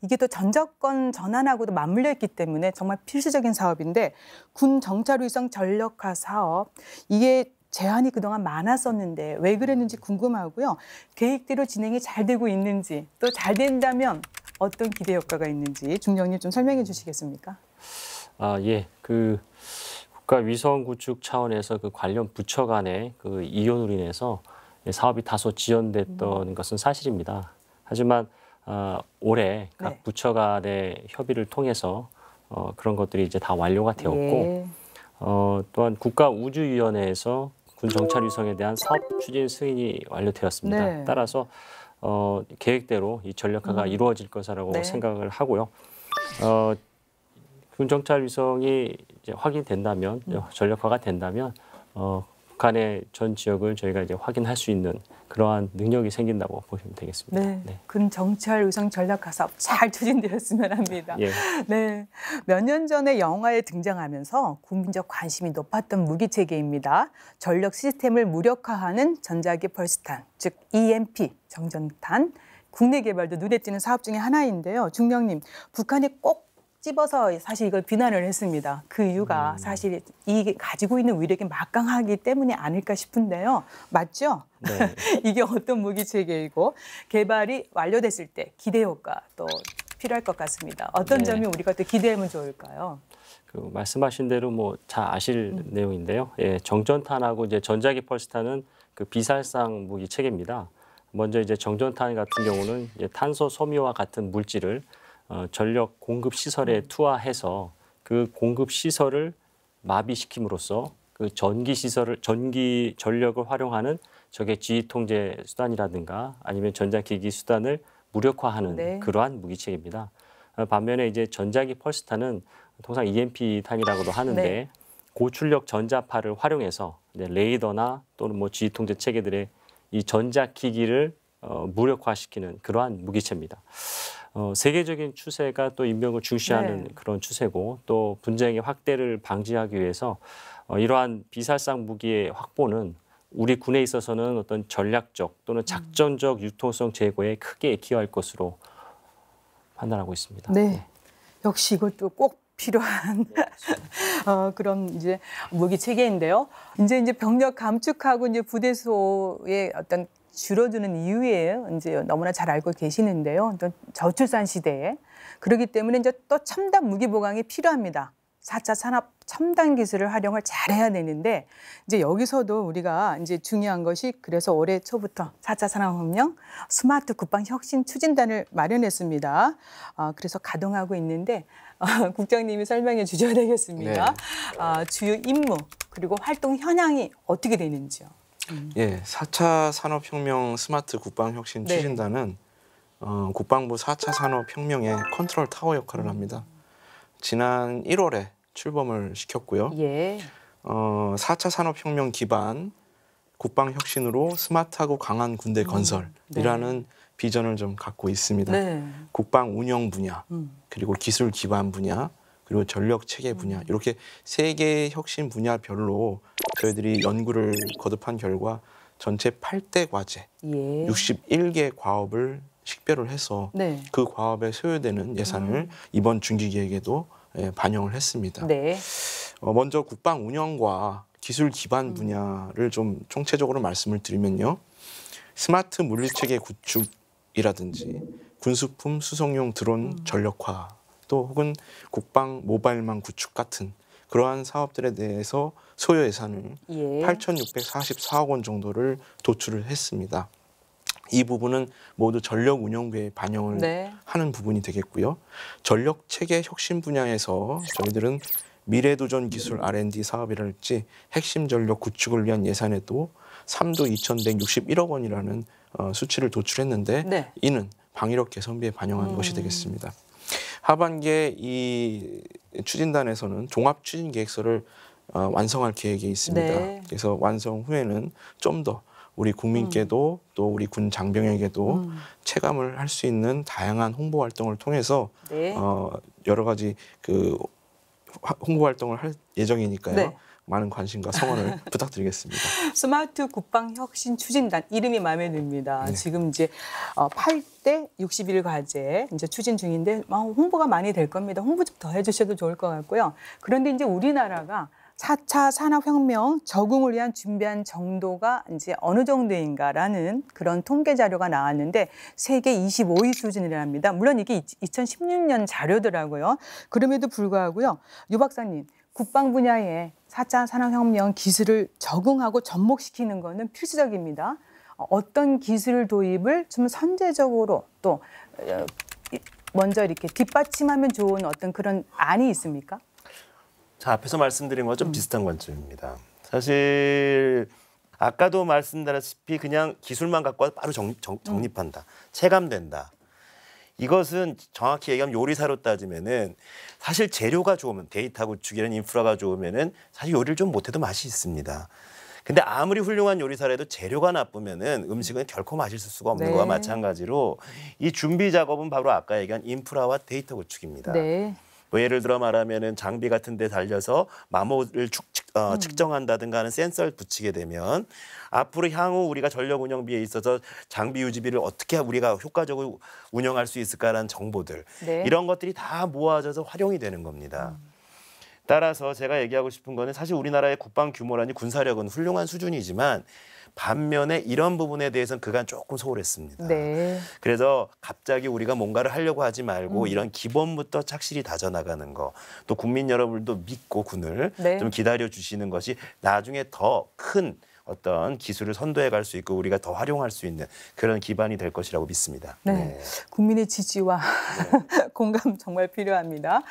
Speaker 1: 이게 또 전적권 전환하고도 맞물려 있기 때문에 정말 필수적인 사업인데 군 정찰 위성 전력화 사업 이게 제한이 그동안 많았었는데 왜 그랬는지 궁금하고요. 계획대로 진행이 잘 되고 있는지 또 잘 된다면 어떤 기대 효과가 있는지 중령님 좀 설명해 주시겠습니까?
Speaker 4: 예. 그 국가 위성 구축 차원에서 그 관련 부처 간의 그 이혼으로 인해서 사업이 다소 지연됐던 것은 사실입니다. 하지만 올해 각 부처 간의 협의를 통해서 그런 것들이 이제 다 완료가 되었고 또한 국가우주위원회에서 군 정찰 위성에 대한 사업 추진 승인이 완료되었습니다.
Speaker 1: 네.
Speaker 4: 따라서 계획대로 이 전력화가 이루어질 것이라고 생각을 하고요. 군 정찰 위성이 이제 확인된다면 전력화가 된다면 북한의 전 지역을 저희가 이제 확인할 수 있는 그러한 능력이 생긴다고 보시면 되겠습니다.
Speaker 1: 네, 군 정찰 위성 전략화 사업 잘 추진되었으면 합니다.
Speaker 4: 예.
Speaker 1: 네, 몇 년 전에 영화에 등장하면서 국민적 관심이 높았던 무기 체계입니다. 전력 시스템을 무력화하는 전자기 펄스탄, 즉 EMP 정전탄, 국내 개발도 눈에 띄는 사업 중에 하나인데요. 중령님, 북한이 꼭 집어서 사실 이걸 비난을 했습니다. 그 이유가 사실 이 가지고 있는 위력이 막강하기 때문이 아닐까 싶은데요. 맞죠?
Speaker 4: 네.
Speaker 1: 이게 어떤 무기 체계이고 개발이 완료됐을 때 기대 효과 또 필요할 것 같습니다. 어떤 점이 우리가 또 기대하면 좋을까요?
Speaker 4: 그 말씀하신 대로 뭐 잘 아실 내용인데요. 예, 정전탄하고 이제 전자기 펄스탄은 그 비살상 무기 체계입니다. 먼저 이제 정전탄 같은 경우는 이제 탄소 섬유와 같은 물질을 전력 공급 시설에 투하해서 그 공급 시설을 마비시킴으로써 그 전기 전력을 활용하는 적의 지휘 통제 수단이라든가 아니면 전자기기 수단을 무력화하는 그러한 무기체계입니다. 반면에 이제 전자기 펄스탄은 통상 EMP 탄이라고도 하는데 고출력 전자파를 활용해서 이제 레이더나 또는 뭐 지휘 통제 체계들의 이 전자기기를 무력화시키는 그러한 무기체입니다. 세계적인 추세가 또 인명을 중시하는 그런 추세고 또 분쟁의 확대를 방지하기 위해서 이러한 비살상 무기의 확보는 우리 군에 있어서는 어떤 전략적 또는 작전적 유통성 제고에 크게 기여할 것으로 판단하고 있습니다.
Speaker 1: 네, 역시 이것도 꼭 필요한 그런 이제 무기 체계인데요. 이제 병력 감축하고 이제 부대소의 어떤 줄어드는 이유예요. 이제 너무나 잘 알고 계시는데요. 또 저출산 시대에 그렇기 때문에 이제 또 첨단 무기 보강이 필요합니다. 4차 산업 첨단 기술을 활용을 잘해야 되는데 이제 여기서도 우리가 이제 중요한 것이 그래서 올해 초부터 4차 산업혁명 스마트 국방 혁신 추진단을 마련했습니다. 그래서 가동하고 있는데 국장님이 설명해 주셔야 되겠습니다. 주요 임무 그리고 활동 현황이 어떻게 되는지요?
Speaker 3: 예, 4차 산업혁명 스마트 국방혁신
Speaker 1: 네.
Speaker 3: 추진단은 국방부 4차 산업혁명의 컨트롤 타워 역할을 합니다. 지난 1월에 출범을 시켰고요.
Speaker 1: 예.
Speaker 3: 4차 산업혁명 기반 국방혁신으로 스마트하고 강한 군대 건설이라는 비전을 좀 갖고 있습니다.
Speaker 1: 네.
Speaker 3: 국방 운영 분야, 그리고 기술 기반 분야, 그리고 전력 체계 분야 이렇게 3개의 혁신 분야별로 저희들이 연구를 거듭한 결과 전체 8대 과제,
Speaker 1: 예.
Speaker 3: 61개 과업을 식별을 해서
Speaker 1: 네.
Speaker 3: 그 과업에 소요되는 예산을 이번 중기계획에도 반영을 했습니다.
Speaker 1: 네.
Speaker 3: 먼저 국방 운영과 기술 기반 분야를 좀 총체적으로 말씀을 드리면요. 스마트 물리체계 구축이라든지 군수품 수송용 드론 전력화 또 혹은 국방 모바일망 구축 같은 그러한 사업들에 대해서 소요 예산을
Speaker 1: 예.
Speaker 3: 8,644억 원 정도를 도출을 했습니다. 이 부분은 모두 전력 운영비에 반영을
Speaker 1: 네.
Speaker 3: 하는 부분이 되겠고요. 전력 체계 혁신 분야에서 저희들은 미래도전 기술 R&D 사업이랄지 핵심 전력 구축을 위한 예산에도 3조 2,161억 원이라는 수치를 도출했는데
Speaker 1: 네.
Speaker 3: 이는 방위력 개선비에 반영한 것이 되겠습니다. 하반기에 이 추진단에서는 종합 추진 계획서를 완성할 계획이 있습니다.
Speaker 1: 네.
Speaker 3: 그래서 완성 후에는 좀 더 우리 국민께도 또 우리 군 장병에게도 체감을 할 수 있는 다양한 홍보 활동을 통해서
Speaker 1: 네.
Speaker 3: 여러 가지 그 홍보 활동을 할 예정이니까요.
Speaker 1: 네.
Speaker 3: 많은 관심과 성원을 부탁드리겠습니다.
Speaker 1: 스마트 국방 혁신 추진단 이름이 마음에 듭니다.
Speaker 3: 네.
Speaker 1: 지금 이제 8대 61 과제 이제 추진 중인데 홍보가 많이 될 겁니다. 홍보 좀 더 해주셔도 좋을 것 같고요. 그런데 이제 우리나라가 4차 산업혁명 적응을 위한 준비한 정도가 이제 어느 정도인가라는 그런 통계 자료가 나왔는데 세계 25위 수준이랍니다. 물론 이게 2016년 자료더라고요. 그럼에도 불구하고요. 유 박사님, 국방 분야에 4차 산업혁명 기술을 적응하고 접목시키는 것은 필수적입니다. 어떤 기술 도입을 좀 선제적으로 또 먼저 이렇게 뒷받침하면 좋은 어떤 그런 안이 있습니까?
Speaker 6: 자, 앞에서 말씀드린 것과 좀 비슷한 관점입니다. 사실 아까도 말씀드렸다시피 그냥 기술만 갖고 와서 바로 정립한다. 체감된다. 이것은 정확히 얘기하면 요리사로 따지면은 사실 재료가 좋으면 데이터 구축이라는 인프라가 좋으면은 사실 요리를 좀 못해도 맛이 있습니다. 근데 아무리 훌륭한 요리사라도 재료가 나쁘면은 음식은 결코 맛있을 수가 없는
Speaker 1: 네.
Speaker 6: 거와 마찬가지로 이 준비 작업은 바로 아까 얘기한 인프라와 데이터 구축입니다.
Speaker 1: 네.
Speaker 6: 뭐 예를 들어 말하면은 장비 같은 데 달려서 마모를 측정한다든가 하는 센서를 붙이게 되면 앞으로 향후 우리가 전력 운영비에 있어서 장비 유지비를 어떻게 우리가 효과적으로 운영할 수 있을까라는 정보들
Speaker 1: 네.
Speaker 6: 이런 것들이 다 모아져서 활용이 되는 겁니다. 따라서 제가 얘기하고 싶은 거는 사실 우리나라의 국방 규모라니 군사력은 훌륭한 수준이지만 반면에 이런 부분에 대해서는 그간 조금 소홀했습니다.
Speaker 1: 네.
Speaker 6: 그래서 갑자기 우리가 뭔가를 하려고 하지 말고 이런 기본부터 착실히 다져나가는 거, 또 국민 여러분들도 믿고 군을
Speaker 1: 네.
Speaker 6: 좀 기다려 주시는 것이 나중에 더 큰 어떤 기술을 선도해 갈 수 있고 우리가 더 활용할 수 있는 그런 기반이 될 것이라고 믿습니다.
Speaker 1: 네. 국민의 지지와 공감 정말 필요합니다.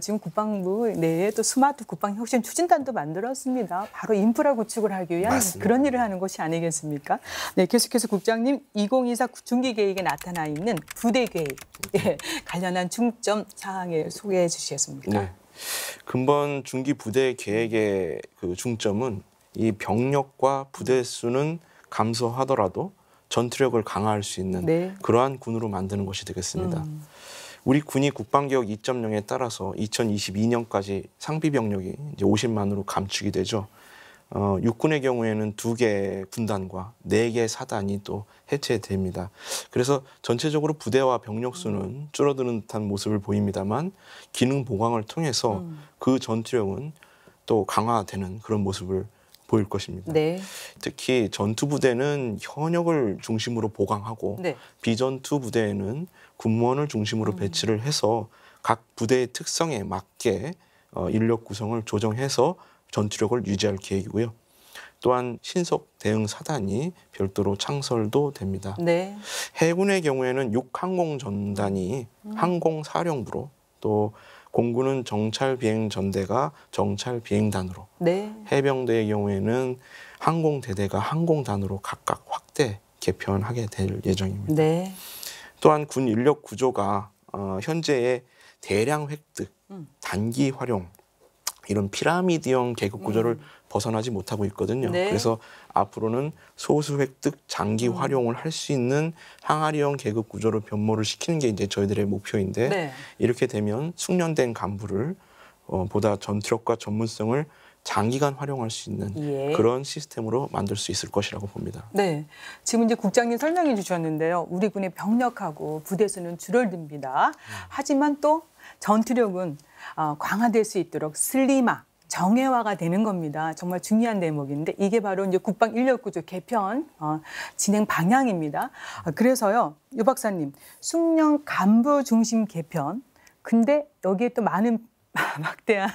Speaker 1: 지금 국방부 내에 또 스마트 국방 혁신 추진단도 만들었습니다. 바로 인프라 구축을 하기 위한
Speaker 6: 맞습니다.
Speaker 1: 그런 일을 하는 것이 아니겠습니까? 네, 계속해서 국장님 2024 중기 계획에 나타나 있는 부대 계획 관련한 중점 사항을 소개해 주시겠습니까?
Speaker 3: 네. 근본 중기 부대 계획의 그 중점은 이 병력과 부대 수는 감소하더라도 전투력을 강화할 수 있는
Speaker 1: 네.
Speaker 3: 그러한 군으로 만드는 것이 되겠습니다. 우리 군이 국방개혁 2.0에 따라서 2022년까지 상비 병력이 이제 50만으로 감축이 되죠. 육군의 경우에는 2개 군단과 4개 사단이 또 해체됩니다. 그래서 전체적으로 부대와 병력 수는 줄어드는 듯한 모습을 보입니다만 기능 보강을 통해서 그 전투력은 또 강화되는 그런 모습을 보일 것입니다.
Speaker 1: 네.
Speaker 3: 특히 전투 부대는 현역을 중심으로 보강하고
Speaker 1: 네.
Speaker 3: 비전투 부대에는 군무원을 중심으로 배치를 해서 각 부대의 특성에 맞게 인력 구성을 조정해서 전투력을 유지할 계획이고요. 또한 신속 대응 사단이 별도로 창설도 됩니다.
Speaker 1: 네.
Speaker 3: 해군의 경우에는 육항공전단이 항공사령부로, 또 공군은 정찰비행전대가 정찰비행단으로,
Speaker 1: 네.
Speaker 3: 해병대의 경우에는 항공대대가 항공단으로 각각 확대 개편하게 될 예정입니다.
Speaker 1: 네.
Speaker 3: 또한 군 인력 구조가 현재의 대량 획득, 단기 활용, 이런 피라미드형 계급 구조를 벗어나지 못하고 있거든요.
Speaker 1: 네.
Speaker 3: 그래서 앞으로는 소수 획득, 장기 활용을 할 수 있는 항아리형 계급 구조로 변모를 시키는 게 이제 저희들의 목표인데,
Speaker 1: 네.
Speaker 3: 이렇게 되면 숙련된 간부를 보다 전투력과 전문성을 장기간 활용할 수 있는
Speaker 1: 예.
Speaker 3: 그런 시스템으로 만들 수 있을 것이라고 봅니다.
Speaker 1: 네. 지금 이제 국장님 설명해 주셨는데요. 우리 군의 병력하고 부대 수는 줄어듭니다. 하지만 또 전투력은 강화될 수 있도록 슬림화, 정예화가 되는 겁니다. 정말 중요한 대목인데 이게 바로 이제 국방 인력 구조 개편 진행 방향입니다. 그래서요, 유 박사님, 숙련 간부 중심 개편. 근데 여기에 또 많은 막대한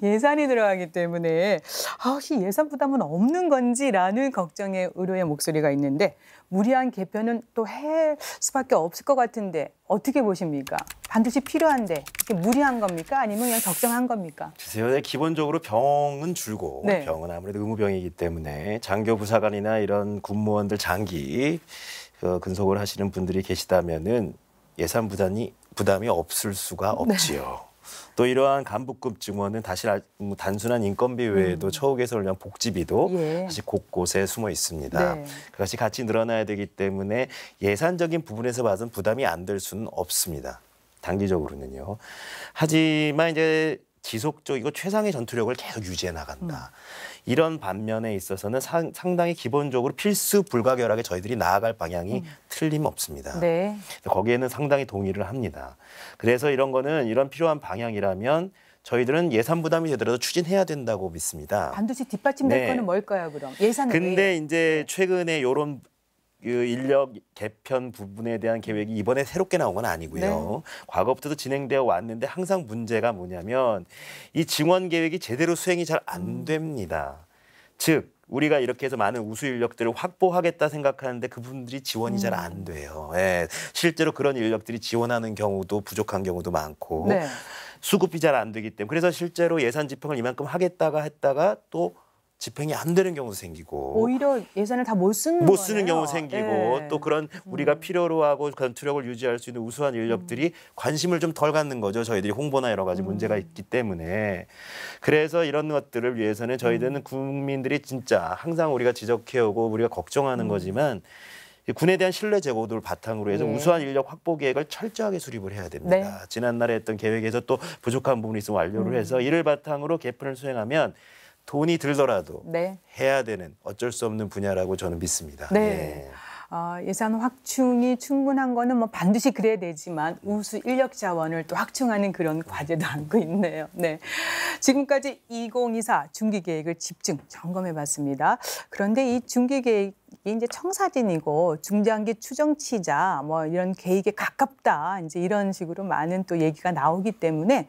Speaker 1: 예산이 들어가기 때문에 혹시 예산 부담은 없는 건지라는 걱정의 의료의 목소리가 있는데, 무리한 개편은 또 할 수밖에 없을 것 같은데 어떻게 보십니까? 반드시 필요한데 이게 무리한 겁니까? 아니면 그냥 적정한 겁니까?
Speaker 6: 글쎄요, 기본적으로 병은 줄고,
Speaker 1: 네.
Speaker 6: 병은 아무래도 의무병이기 때문에 장교부사관이나 이런 군무원들 장기 근속을 하시는 분들이 계시다면은 예산 부담이 없을 수가 없지요. 또 이러한 간부급 증원은 단순한 인건비 외에도 처우 개선을 위한 복지비도
Speaker 1: 예.
Speaker 6: 사실 곳곳에 숨어 있습니다.
Speaker 1: 네.
Speaker 6: 그것이 같이 늘어나야 되기 때문에 예산적인 부분에서 봐서는 부담이 안 될 수는 없습니다. 단기적으로는요. 하지만 이제 지속적이고 최상의 전투력을 계속 유지해 나간다. 이런 반면에 있어서는 상당히 기본적으로 필수 불가결하게 저희들이 나아갈 방향이 틀림없습니다.
Speaker 1: 네.
Speaker 6: 거기에는 상당히 동의를 합니다. 그래서 이런 거는 이런 필요한 방향이라면 저희들은 예산 부담이 되더라도 추진해야 된다고 믿습니다.
Speaker 1: 반드시 뒷받침될
Speaker 6: 네.
Speaker 1: 거는 뭘까요, 그럼? 예산
Speaker 6: 근데
Speaker 1: 외에.
Speaker 6: 이제 최근에 이런 인력 개편 부분에 대한 계획이 이번에 새롭게 나온 건 아니고요.
Speaker 1: 네.
Speaker 6: 과거부터도 진행되어 왔는데 항상 문제가 뭐냐면 이 증원 계획이 제대로 수행이 잘 안 됩니다. 즉 우리가 이렇게 해서 많은 우수 인력들을 확보하겠다 생각하는데 그분들이 지원이 잘 안 돼요. 예, 실제로 그런 인력들이 지원하는 경우도 부족한 경우도 많고
Speaker 1: 네.
Speaker 6: 수급이 잘 안 되기 때문에, 그래서 실제로 예산 집행을 이만큼 하겠다가 했다가 또 집행이 안 되는 경우도 생기고,
Speaker 1: 오히려 예산을 다 못 쓰는
Speaker 6: 경우 생기고,
Speaker 1: 네.
Speaker 6: 또 그런 우리가 필요로 하고 전투력을 유지할 수 있는 우수한 인력들이 관심을 좀 덜 갖는 거죠. 저희들이 홍보나 여러 가지 문제가 있기 때문에. 그래서 이런 것들을 위해서는 저희들은 국민들이 진짜 항상 우리가 지적해오고 우리가 걱정하는 거지만 군에 대한 신뢰 제고를 바탕으로 해서
Speaker 1: 예.
Speaker 6: 우수한 인력 확보 계획을 철저하게 수립을 해야 됩니다.
Speaker 1: 네.
Speaker 6: 지난날에 했던 계획에서 또 부족한 부분이 있으면 완료를 해서 이를 바탕으로 개편을 수행하면 돈이 들더라도
Speaker 1: 네.
Speaker 6: 해야 되는 어쩔 수 없는 분야라고 저는 믿습니다.
Speaker 1: 네. 예산 확충이 충분한 거는 뭐 반드시 그래야 되지만 우수 인력 자원을 또 확충하는 그런 과제도 안고 있네요. 네. 지금까지 2024 중기 계획을 집중 점검해 봤습니다. 그런데 이 중기 계획이 이제 청사진이고 중장기 추정치자 뭐 이런 계획에 가깝다. 이제 이런 식으로 많은 또 얘기가 나오기 때문에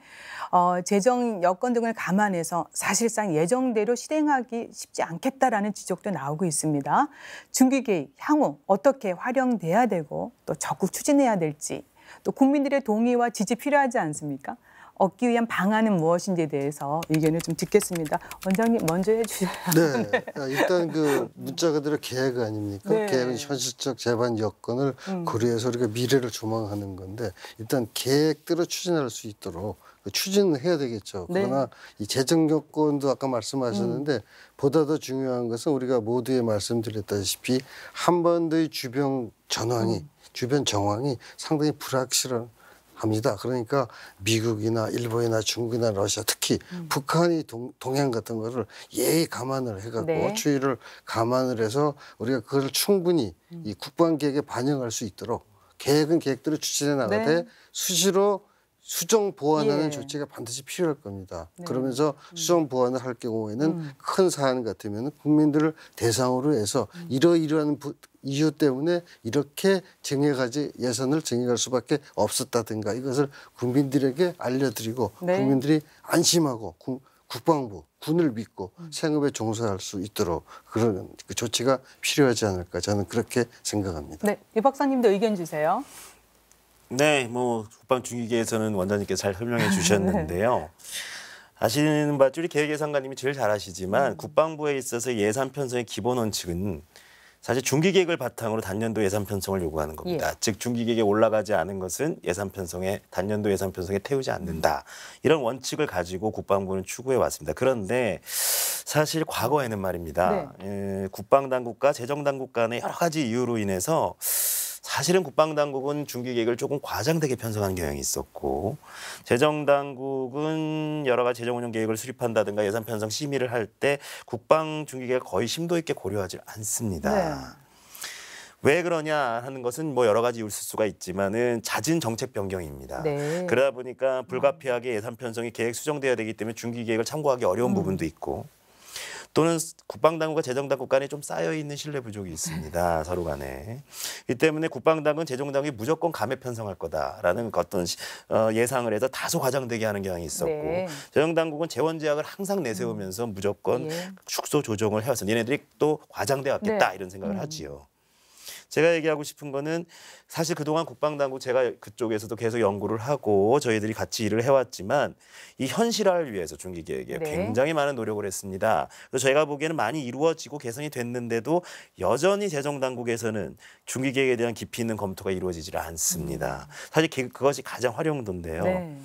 Speaker 1: 재정 여건 등을 감안해서 사실상 예정대로 실행하기 쉽지 않겠다라는 지적도 나오고 있습니다. 중기 계획 향후 어떻게 활용돼야 되고 또 적극 추진해야 될지, 또 국민들의 동의와 지지 필요하지 않습니까? 얻기 위한 방안은 무엇인지에 대해서 의견을 좀 듣겠습니다. 원장님 먼저 해주셔야.
Speaker 5: 네. 일단 그 문자 그대로 계획 아닙니까?
Speaker 1: 네.
Speaker 5: 계획은 현실적 재반 여건을 고려해서 우리가 미래를 조망하는 건데, 일단 계획대로 추진할 수 있도록 추진을 해야 되겠죠.
Speaker 1: 네.
Speaker 5: 그러나 이 재정 여건도 아까 말씀하셨는데 보다 더 중요한 것은 우리가 모두에 말씀드렸다시피 한반도의 주변 정황이 상당히 불확실합니다. 그러니까 미국이나 일본이나 중국이나 러시아, 특히 북한이 동향 같은 거를 예의 감안을 해갖고
Speaker 1: 네.
Speaker 5: 추이를 감안을 해서 우리가 그걸 충분히 이 국방 계획에 반영할 수 있도록 계획은 계획대로 추진해 나가되
Speaker 1: 네.
Speaker 5: 수시로 수정 보완하는
Speaker 1: 예.
Speaker 5: 조치가 반드시 필요할 겁니다.
Speaker 1: 네.
Speaker 5: 그러면서 수정 보완을 할 경우에는 큰 사안 같으면 국민들을 대상으로 해서 이러이러한 이유 때문에 이렇게 예산을 정해갈 수밖에 없었다든가 이것을 국민들에게 알려드리고
Speaker 1: 네.
Speaker 5: 국민들이 안심하고 국방부, 군을 믿고 생업에 종사할 수 있도록 그런 그 조치가 필요하지 않을까 저는 그렇게 생각합니다.
Speaker 1: 네, 유 박사님도 의견 주세요.
Speaker 6: 네, 뭐 국방 중위기에서는 원장님께서 잘 설명해 주셨는데요. 아시는 바줄이 계획예산관님이 제일 잘 아시지만 국방부에 있어서 예산 편성의 기본 원칙은 사실 중기계획을 바탕으로 단년도 예산 편성을 요구하는 겁니다.
Speaker 1: 예.
Speaker 6: 즉 중기계획에 올라가지 않은 것은 단년도 예산 편성에 태우지 않는다. 이런 원칙을 가지고 국방부는 추구해 왔습니다. 그런데 사실 과거에는 말입니다. 국방당국과 재정당국 간의 여러 가지 이유로 인해서 사실은 국방당국은 중기계획을 조금 과장되게 편성하는 경향이 있었고 재정당국은 여러 가지 재정운영 계획을 수립한다든가 예산 편성 심의를 할 때 국방 중기계획을 거의 심도 있게 고려하지 않습니다.
Speaker 1: 네.
Speaker 6: 왜 그러냐 하는 것은 뭐 여러 가지 이유를 쓸 수가 있지만은 잦은 정책 변경입니다.
Speaker 1: 네.
Speaker 6: 그러다 보니까 불가피하게 예산 편성이 계획 수정돼야 되기 때문에 중기계획을 참고하기 어려운 부분도 있고 또는 국방당국과 재정당국 간에 좀 쌓여있는 신뢰 부족이 있습니다. 서로 간에. 이 때문에 국방당국은 재정당국이 무조건 감액 편성할 거다라는 어떤 예상을 해서 다소 과장되게 하는 경향이 있었고
Speaker 1: 네.
Speaker 6: 재정당국은 재원제약을 항상 내세우면서 무조건 축소 조정을 해왔어. 얘네들이 또 과장돼 왔겠다
Speaker 1: 네.
Speaker 6: 이런 생각을 하지요. 제가 얘기하고 싶은 거는 사실 그동안 국방당국 제가 그쪽에서도 계속 연구를 하고 저희들이 같이 일을 해왔지만 이 현실화를 위해서 중기계획에
Speaker 1: 네.
Speaker 6: 굉장히 많은 노력을 했습니다. 그래서 저희가 보기에는 많이 이루어지고 개선이 됐는데도 여전히 재정당국에서는 중기계획에 대한 깊이 있는 검토가 이루어지질 않습니다. 사실 그것이 가장 활용도인데요.
Speaker 1: 네.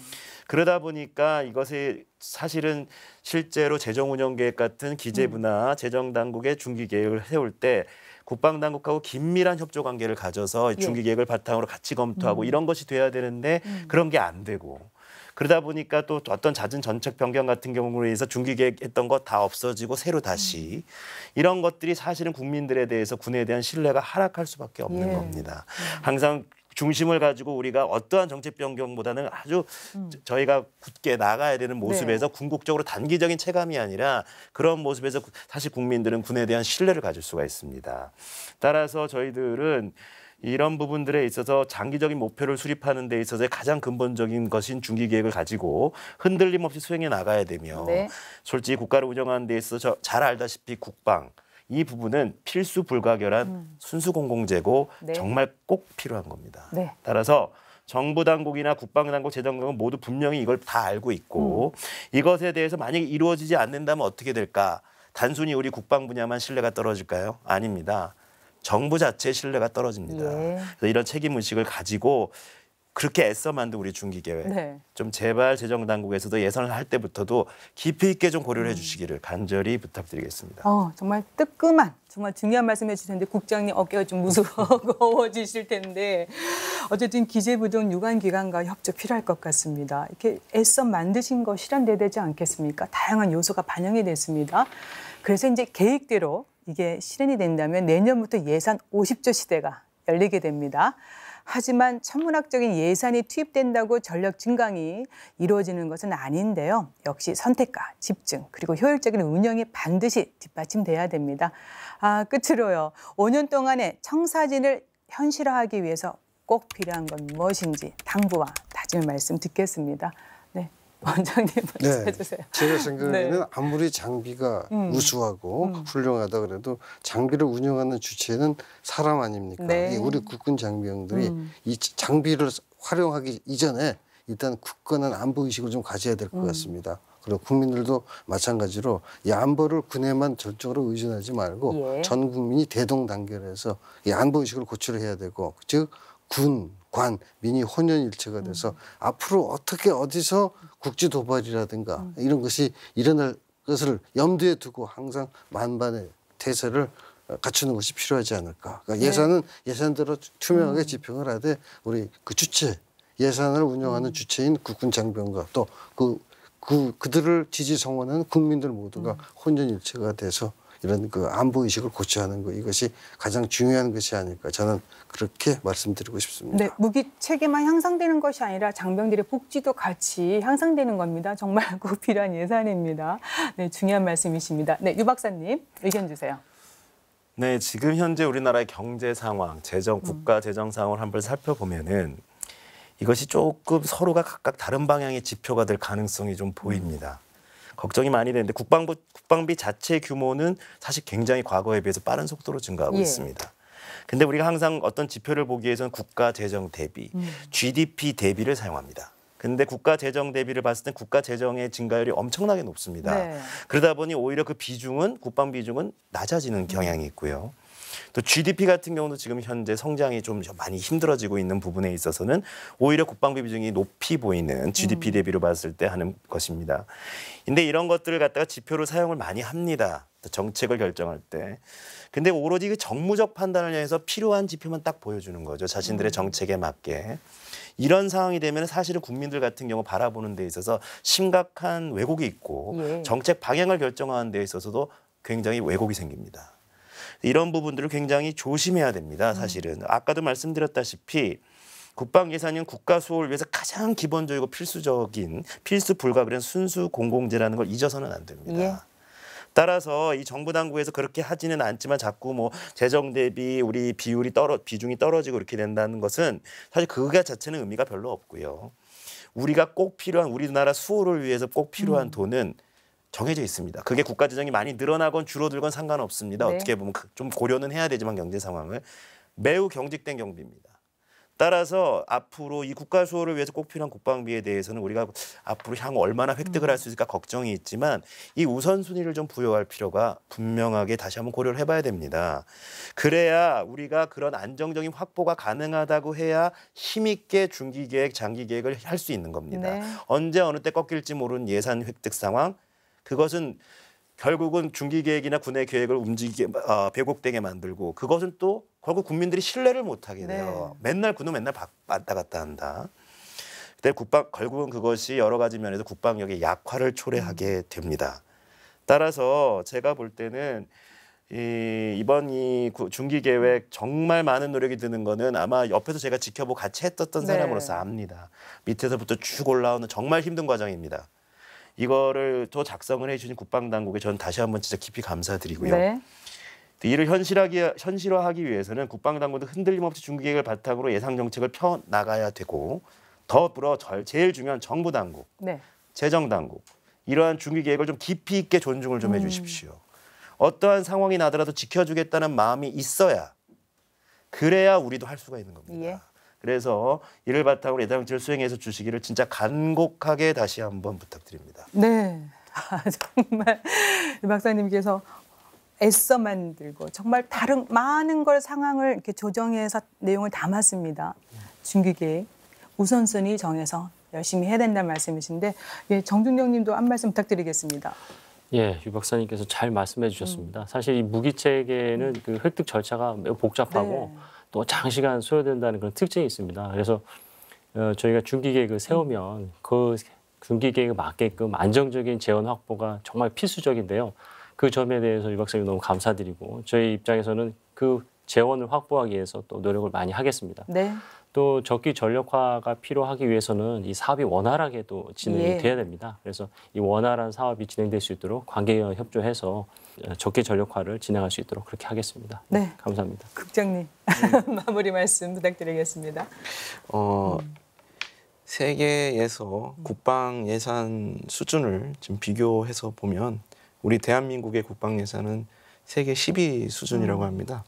Speaker 6: 그러다 보니까 이것이 사실은 실제로 재정운영계획 같은 기재부나 재정당국의 중기계획을 세울 때 국방당국하고 긴밀한 협조 관계를 가져서 중기계획을 바탕으로 같이 검토하고 이런 것이 돼야 되는데 그런 게 안 되고 그러다 보니까 또 어떤 잦은 정책 변경 같은 경우에 의해서 중기계획 했던 거 다 없어지고 새로 다시 이런 것들이 사실은 국민들에 대해서 군에 대한 신뢰가 하락할 수밖에 없는 겁니다. 항상 중심을 가지고 우리가 어떠한 정책 변경보다는 아주 저희가 굳게 나가야 되는 모습에서 궁극적으로 단기적인 체감이 아니라 그런 모습에서 사실 국민들은 군에 대한 신뢰를 가질 수가 있습니다. 따라서 저희들은 이런 부분들에 있어서 장기적인 목표를 수립하는 데 있어서 가장 근본적인 것인 중기계획을 가지고 흔들림 없이 수행해 나가야 되며 솔직히 국가를 운영하는 데 있어서 잘 알다시피 국방 이 부분은 필수 불가결한 순수 공공재고 정말 꼭 필요한 겁니다. 따라서 정부 당국이나 국방당국, 재정당국 모두 분명히 이걸 다 알고 있고 이것에 대해서 만약에 이루어지지 않는다면 어떻게 될까? 단순히 우리 국방 분야만 신뢰가 떨어질까요? 아닙니다. 정부 자체의 신뢰가 떨어집니다. 그래서 이런 책임의식을 가지고 그렇게 애써 만든 우리 중기계획 좀 제발 재정당국에서도 예산을 할 때부터도 깊이 있게 좀 고려를 해주시기를 간절히 부탁드리겠습니다.
Speaker 1: 정말 뜨끔한 정말 중요한 말씀해 주셨는데 국장님 어깨가 좀 무거워지실 텐데 어쨌든 기재부 등 유관기관과 협조 필요할 것 같습니다. 이렇게 애써 만드신 거 실현돼야 되지 않겠습니까? 다양한 요소가 반영이 됐습니다. 그래서 이제 계획대로 이게 실현이 된다면 내년부터 예산 50조 시대가 열리게 됩니다. 하지만 천문학적인 예산이 투입된다고 전력 증강이 이루어지는 것은 아닌데요. 역시 선택과 집중 그리고 효율적인 운영이 반드시 뒷받침돼야 됩니다. 끝으로요. 5년 동안의 청사진을 현실화하기 위해서 꼭 필요한 건 무엇인지 당부와 다짐의 말씀 듣겠습니다. 네, 원장님 말씀해 주세요.
Speaker 5: 제가 생각에는 아무리 장비가 우수하고 훌륭하다 그래도 장비를 운영하는 주체는 사람 아닙니까? 우리 국군 장병들이 이 장비를 활용하기 이전에 일단 굳건한 안보 의식을 좀 가져야 될 것 같습니다. 그리고 국민들도 마찬가지로 이 안보를 군에만 전적으로 의존하지 말고 전 국민이 대동단결해서 이 안보 의식을 고취해야 되고 즉 군, 관, 민이 혼연일체가 돼서 앞으로 어떻게 어디서 국지 도발이라든가 이런 것이 일어날 것을 염두에 두고 항상 만반의 태세를 갖추는 것이 필요하지 않을까. 그러니까 예산은 예산대로 투명하게 집행을 하되 우리 그 주체, 예산을 운영하는 주체인 국군 장병과 또 그들을 지지 성원하는 국민들 모두가 혼연일체가 돼서 이런 그 안보 의식을 고취하는 거 이것이 가장 중요한 것이 아닐까 저는 그렇게 말씀드리고 싶습니다.
Speaker 1: 네, 무기 체계만 향상되는 것이 아니라 장병들의 복지도 같이 향상되는 겁니다. 정말 꼭 필요한 예산입니다. 네, 중요한 말씀이십니다. 네, 유 박사님 의견 주세요.
Speaker 6: 네, 지금 현재 우리나라의 경제 상황, 국가 재정 상황을 한번 살펴보면은 이것이 조금 서로가 각각 다른 방향의 지표가 될 가능성이 좀 보입니다. 걱정이 많이 되는데 국방비 자체 규모는 사실 굉장히 과거에 비해서 빠른 속도로 증가하고 있습니다. 근데 우리가 항상 어떤 지표를 보기 위해서는 국가 재정 대비, GDP 대비를 사용합니다. 근데 국가 재정 대비를 봤을 때 국가 재정의 증가율이 엄청나게 높습니다.
Speaker 1: 네.
Speaker 6: 그러다 보니 오히려 그 비중은 국방 비중은 낮아지는 경향이 있고요. 또 GDP 같은 경우도 지금 현재 성장이 좀 많이 힘들어지고 있는 부분에 있어서는 오히려 국방비 비중이 높이 보이는 GDP 대비로 봤을 때 하는 것입니다. 근데 이런 것들을 갖다가 지표로 사용을 많이 합니다. 정책을 결정할 때. 근데 오로지 그 정무적 판단을 위해서 필요한 지표만 딱 보여주는 거죠. 자신들의 정책에 맞게. 이런 상황이 되면 사실은 국민들 같은 경우 바라보는 데 있어서 심각한 왜곡이 있고 정책 방향을 결정하는 데 있어서도 굉장히 왜곡이 생깁니다. 이런 부분들을 굉장히 조심해야 됩니다. 사실은. 아까도 말씀드렸다시피 국방 예산은 국가 수호를 위해서 가장 기본적이고 필수적인 필수 불가결한 순수 공공재라는 걸 잊어서는 안 됩니다. 따라서 이 정부 당국에서 그렇게 하지는 않지만 자꾸 뭐 재정 대비 우리 비중이 떨어지고 이렇게 된다는 것은 사실 그거 자체는 의미가 별로 없고요. 우리가 꼭 필요한 우리나라 수호를 위해서 꼭 필요한 돈은 정해져 있습니다. 그게 국가 재정이 많이 늘어나건 줄어들건 상관없습니다.
Speaker 1: 네.
Speaker 6: 어떻게 보면 좀 고려는 해야 되지만 경제 상황을 매우 경직된 경비입니다. 따라서 앞으로 이 국가 수호를 위해서 꼭 필요한 국방비에 대해서는 우리가 앞으로 향후 얼마나 획득을 할 수 있을까 걱정이 있지만 이 우선순위를 좀 부여할 필요가 분명하게 다시 한번 고려를 해봐야 됩니다. 그래야 우리가 그런 안정적인 확보가 가능하다고 해야 힘있게 중기계획, 장기계획을 할 수 있는 겁니다.
Speaker 1: 네.
Speaker 6: 언제 어느 때 꺾일지 모르는 예산 획득 상황, 그것은 결국은 중기계획이나 군의 계획을 왜곡되게 만들고 그것은 또 결국 국민들이 신뢰를 못하게 돼요. 맨날 군은 맨날 왔다 갔다 한다. 근데 결국은 그것이 여러 가지 면에서 국방력의 약화를 초래하게 됩니다. 따라서 제가 볼 때는 이번 이 중기계획 정말 많은 노력이 드는 거는 아마 옆에서 제가 지켜보고 같이 했었던 사람으로서 압니다. 밑에서부터 쭉 올라오는 정말 힘든 과정입니다. 이거를 또 작성을 해주신 국방당국에 저는 다시 한번 진짜 깊이 감사드리고요.
Speaker 1: 네.
Speaker 6: 이를 현실화하기 위해서는 국방당국도 흔들림 없이 중기계획을 바탕으로 예산 정책을 펴 나가야 되고 더불어 제일 중요한 정부당국, 재정당국 이러한 중기계획을 좀 깊이 있게 존중을 좀 해주십시오. 어떠한 상황이 나더라도 지켜주겠다는 마음이 있어야 그래야 우리도 할 수가 있는 겁니다. 그래서 이를 바탕으로 예산 정책을 수행해서 주시기를 진짜 간곡하게 다시 한번 부탁드립니다.
Speaker 1: 네, 정말 유 박사님께서 애써 만들고 정말 다른 많은 걸 상황을 이렇게 조정해서 내용을 담았습니다. 중기계획 우선순위 정해서 열심히 해야 된다는 말씀이신데 정준영님도 한 말씀 부탁드리겠습니다.
Speaker 4: 예, 유 박사님께서 잘 말씀해 주셨습니다. 사실 이 무기 체계는 그 획득 절차가 매우 복잡하고 또 장시간 소요된다는 그런 특징이 있습니다. 그래서 저희가 중기계획을 세우면 그 중기계획에 맞게끔 안정적인 재원 확보가 정말 필수적인데요. 그 점에 대해서 유 박사님 너무 감사드리고 저희 입장에서는 그 재원을 확보하기 위해서 또 노력을 많이 하겠습니다. 또 적기 전력화가 필요하기 위해서는 이 사업이 원활하게 또 진행이 돼야 됩니다. 그래서 이 원활한 사업이 진행될 수 있도록 관계와 협조해서 적기 전력화를 진행할 수 있도록 그렇게 하겠습니다. 네, 감사합니다.
Speaker 1: 국장님 마무리 말씀 부탁드리겠습니다.
Speaker 3: 세계에서 국방 예산 수준을 지금 비교해서 보면 우리 대한민국의 국방 예산은 세계 10위 수준이라고 합니다.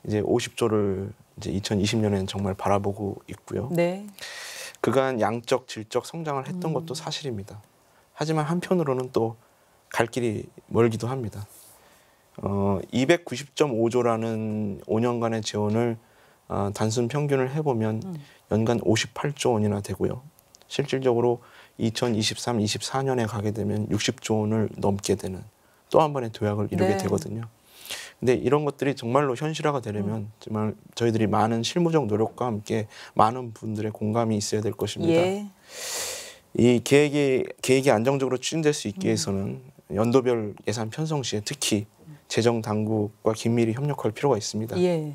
Speaker 3: 이제 50조를 이제 2020년에는 정말 바라보고 있고요. 그간 양적, 질적 성장을 했던 것도 사실입니다. 하지만 한편으로는 또 갈 길이 멀기도 합니다. 290.5조라는 5년간의 재원을 단순 평균을 해보면 연간 58조 원이나 되고요. 실질적으로 2023, 24년에 가게 되면 60조 원을 넘게 되는 또 한 번의 도약을 이루게 되거든요. 근데 이런 것들이 정말로 현실화가 되려면 정말 저희들이 많은 실무적 노력과 함께 많은 분들의 공감이 있어야 될 것입니다. 이 계획이 안정적으로 추진될 수 있기 위해서는 연도별 예산 편성 시에 특히 재정 당국과 긴밀히 협력할 필요가 있습니다.
Speaker 1: 예.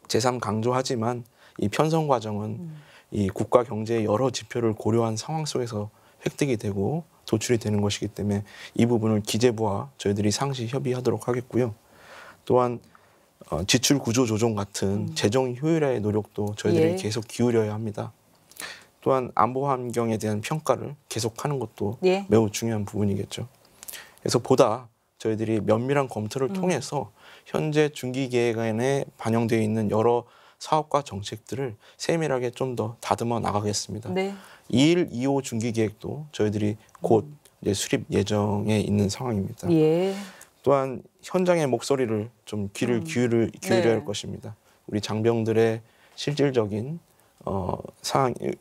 Speaker 3: 제3 강조하지만 이 편성 과정은 이 국가 경제의 여러 지표를 고려한 상황 속에서 획득이 되고 도출이 되는 것이기 때문에 이 부분을 기재부와 저희들이 상시 협의하도록 하겠고요. 또한 지출 구조 조정 같은 재정 효율화의 노력도 저희들이
Speaker 1: 예.
Speaker 3: 계속 기울여야 합니다. 또한 안보 환경에 대한 평가를 계속하는 것도
Speaker 1: 예.
Speaker 3: 매우 중요한 부분이겠죠. 그래서 보다 저희들이 면밀한 검토를 통해서 현재 중기계획안에 반영되어 있는 여러 사업과 정책들을 세밀하게 좀 더 다듬어 나가겠습니다.
Speaker 1: 네.
Speaker 3: 2일 2호 중기계획도 저희들이 곧 이제 수립 예정에 있는 상황입니다.
Speaker 1: 예.
Speaker 3: 또한 현장의 목소리를 좀 귀를 기울여야
Speaker 1: 네.
Speaker 3: 할 것입니다. 우리 장병들의 실질적인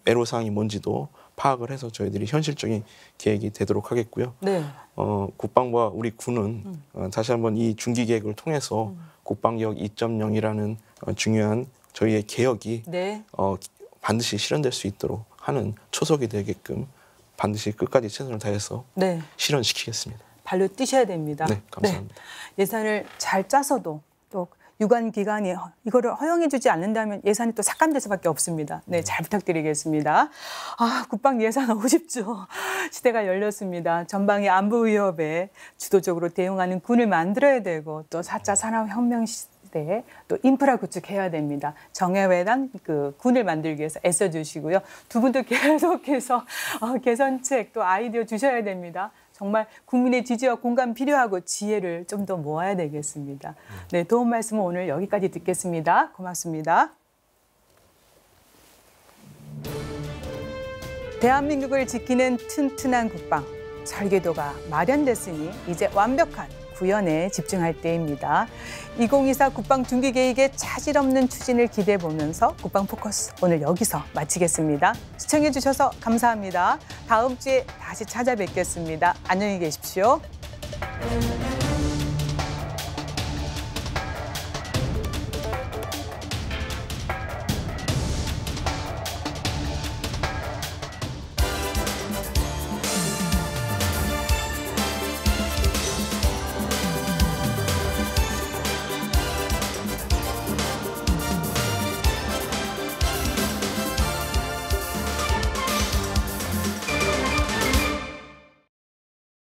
Speaker 3: 애로사항이 뭔지도 파악을 해서 저희들이 현실적인 계획이 되도록 하겠고요.
Speaker 1: 네.
Speaker 3: 국방부와 우리 군은 다시 한번 이 중기계획을 통해서 국방개혁 2.0이라는 중요한 저희의 개혁이
Speaker 1: 네.
Speaker 3: 반드시 실현될 수 있도록 하는 초석이 되게끔 반드시 끝까지 최선을 다해서
Speaker 1: 네.
Speaker 3: 실현시키겠습니다.
Speaker 1: 발로 뛰셔야 됩니다.
Speaker 3: 네, 감사합니다.
Speaker 1: 예산을 잘 짜서도 또 유관 기관이 이거를 허용해주지 않는다면 예산이 또 삭감될 수밖에 없습니다. 네, 잘 부탁드리겠습니다. 국방 예산 50조 시대가 열렸습니다. 전방의 안보 위협에 주도적으로 대응하는 군을 만들어야 되고 또 4차 산업혁명 시대에 또 인프라 구축해야 됩니다. 정예회당 군을 만들기 위해서 애써주시고요. 두 분도 계속해서 개선책 또 아이디어 주셔야 됩니다. 정말 국민의 지지와 공감 필요하고 지혜를 좀 더 모아야 되겠습니다. 네, 도움 말씀은 오늘 여기까지 듣겠습니다. 고맙습니다. 대한민국을 지키는 튼튼한 국방, 설계도가 마련됐으니 이제 완벽한 구현에 집중할 때입니다. 2024 국방 중기 계획의 차질 없는 추진을 기대해 보면서 국방 포커스 오늘 여기서 마치겠습니다. 시청해 주셔서 감사합니다. 다음 주에 다시 찾아뵙겠습니다. 안녕히 계십시오.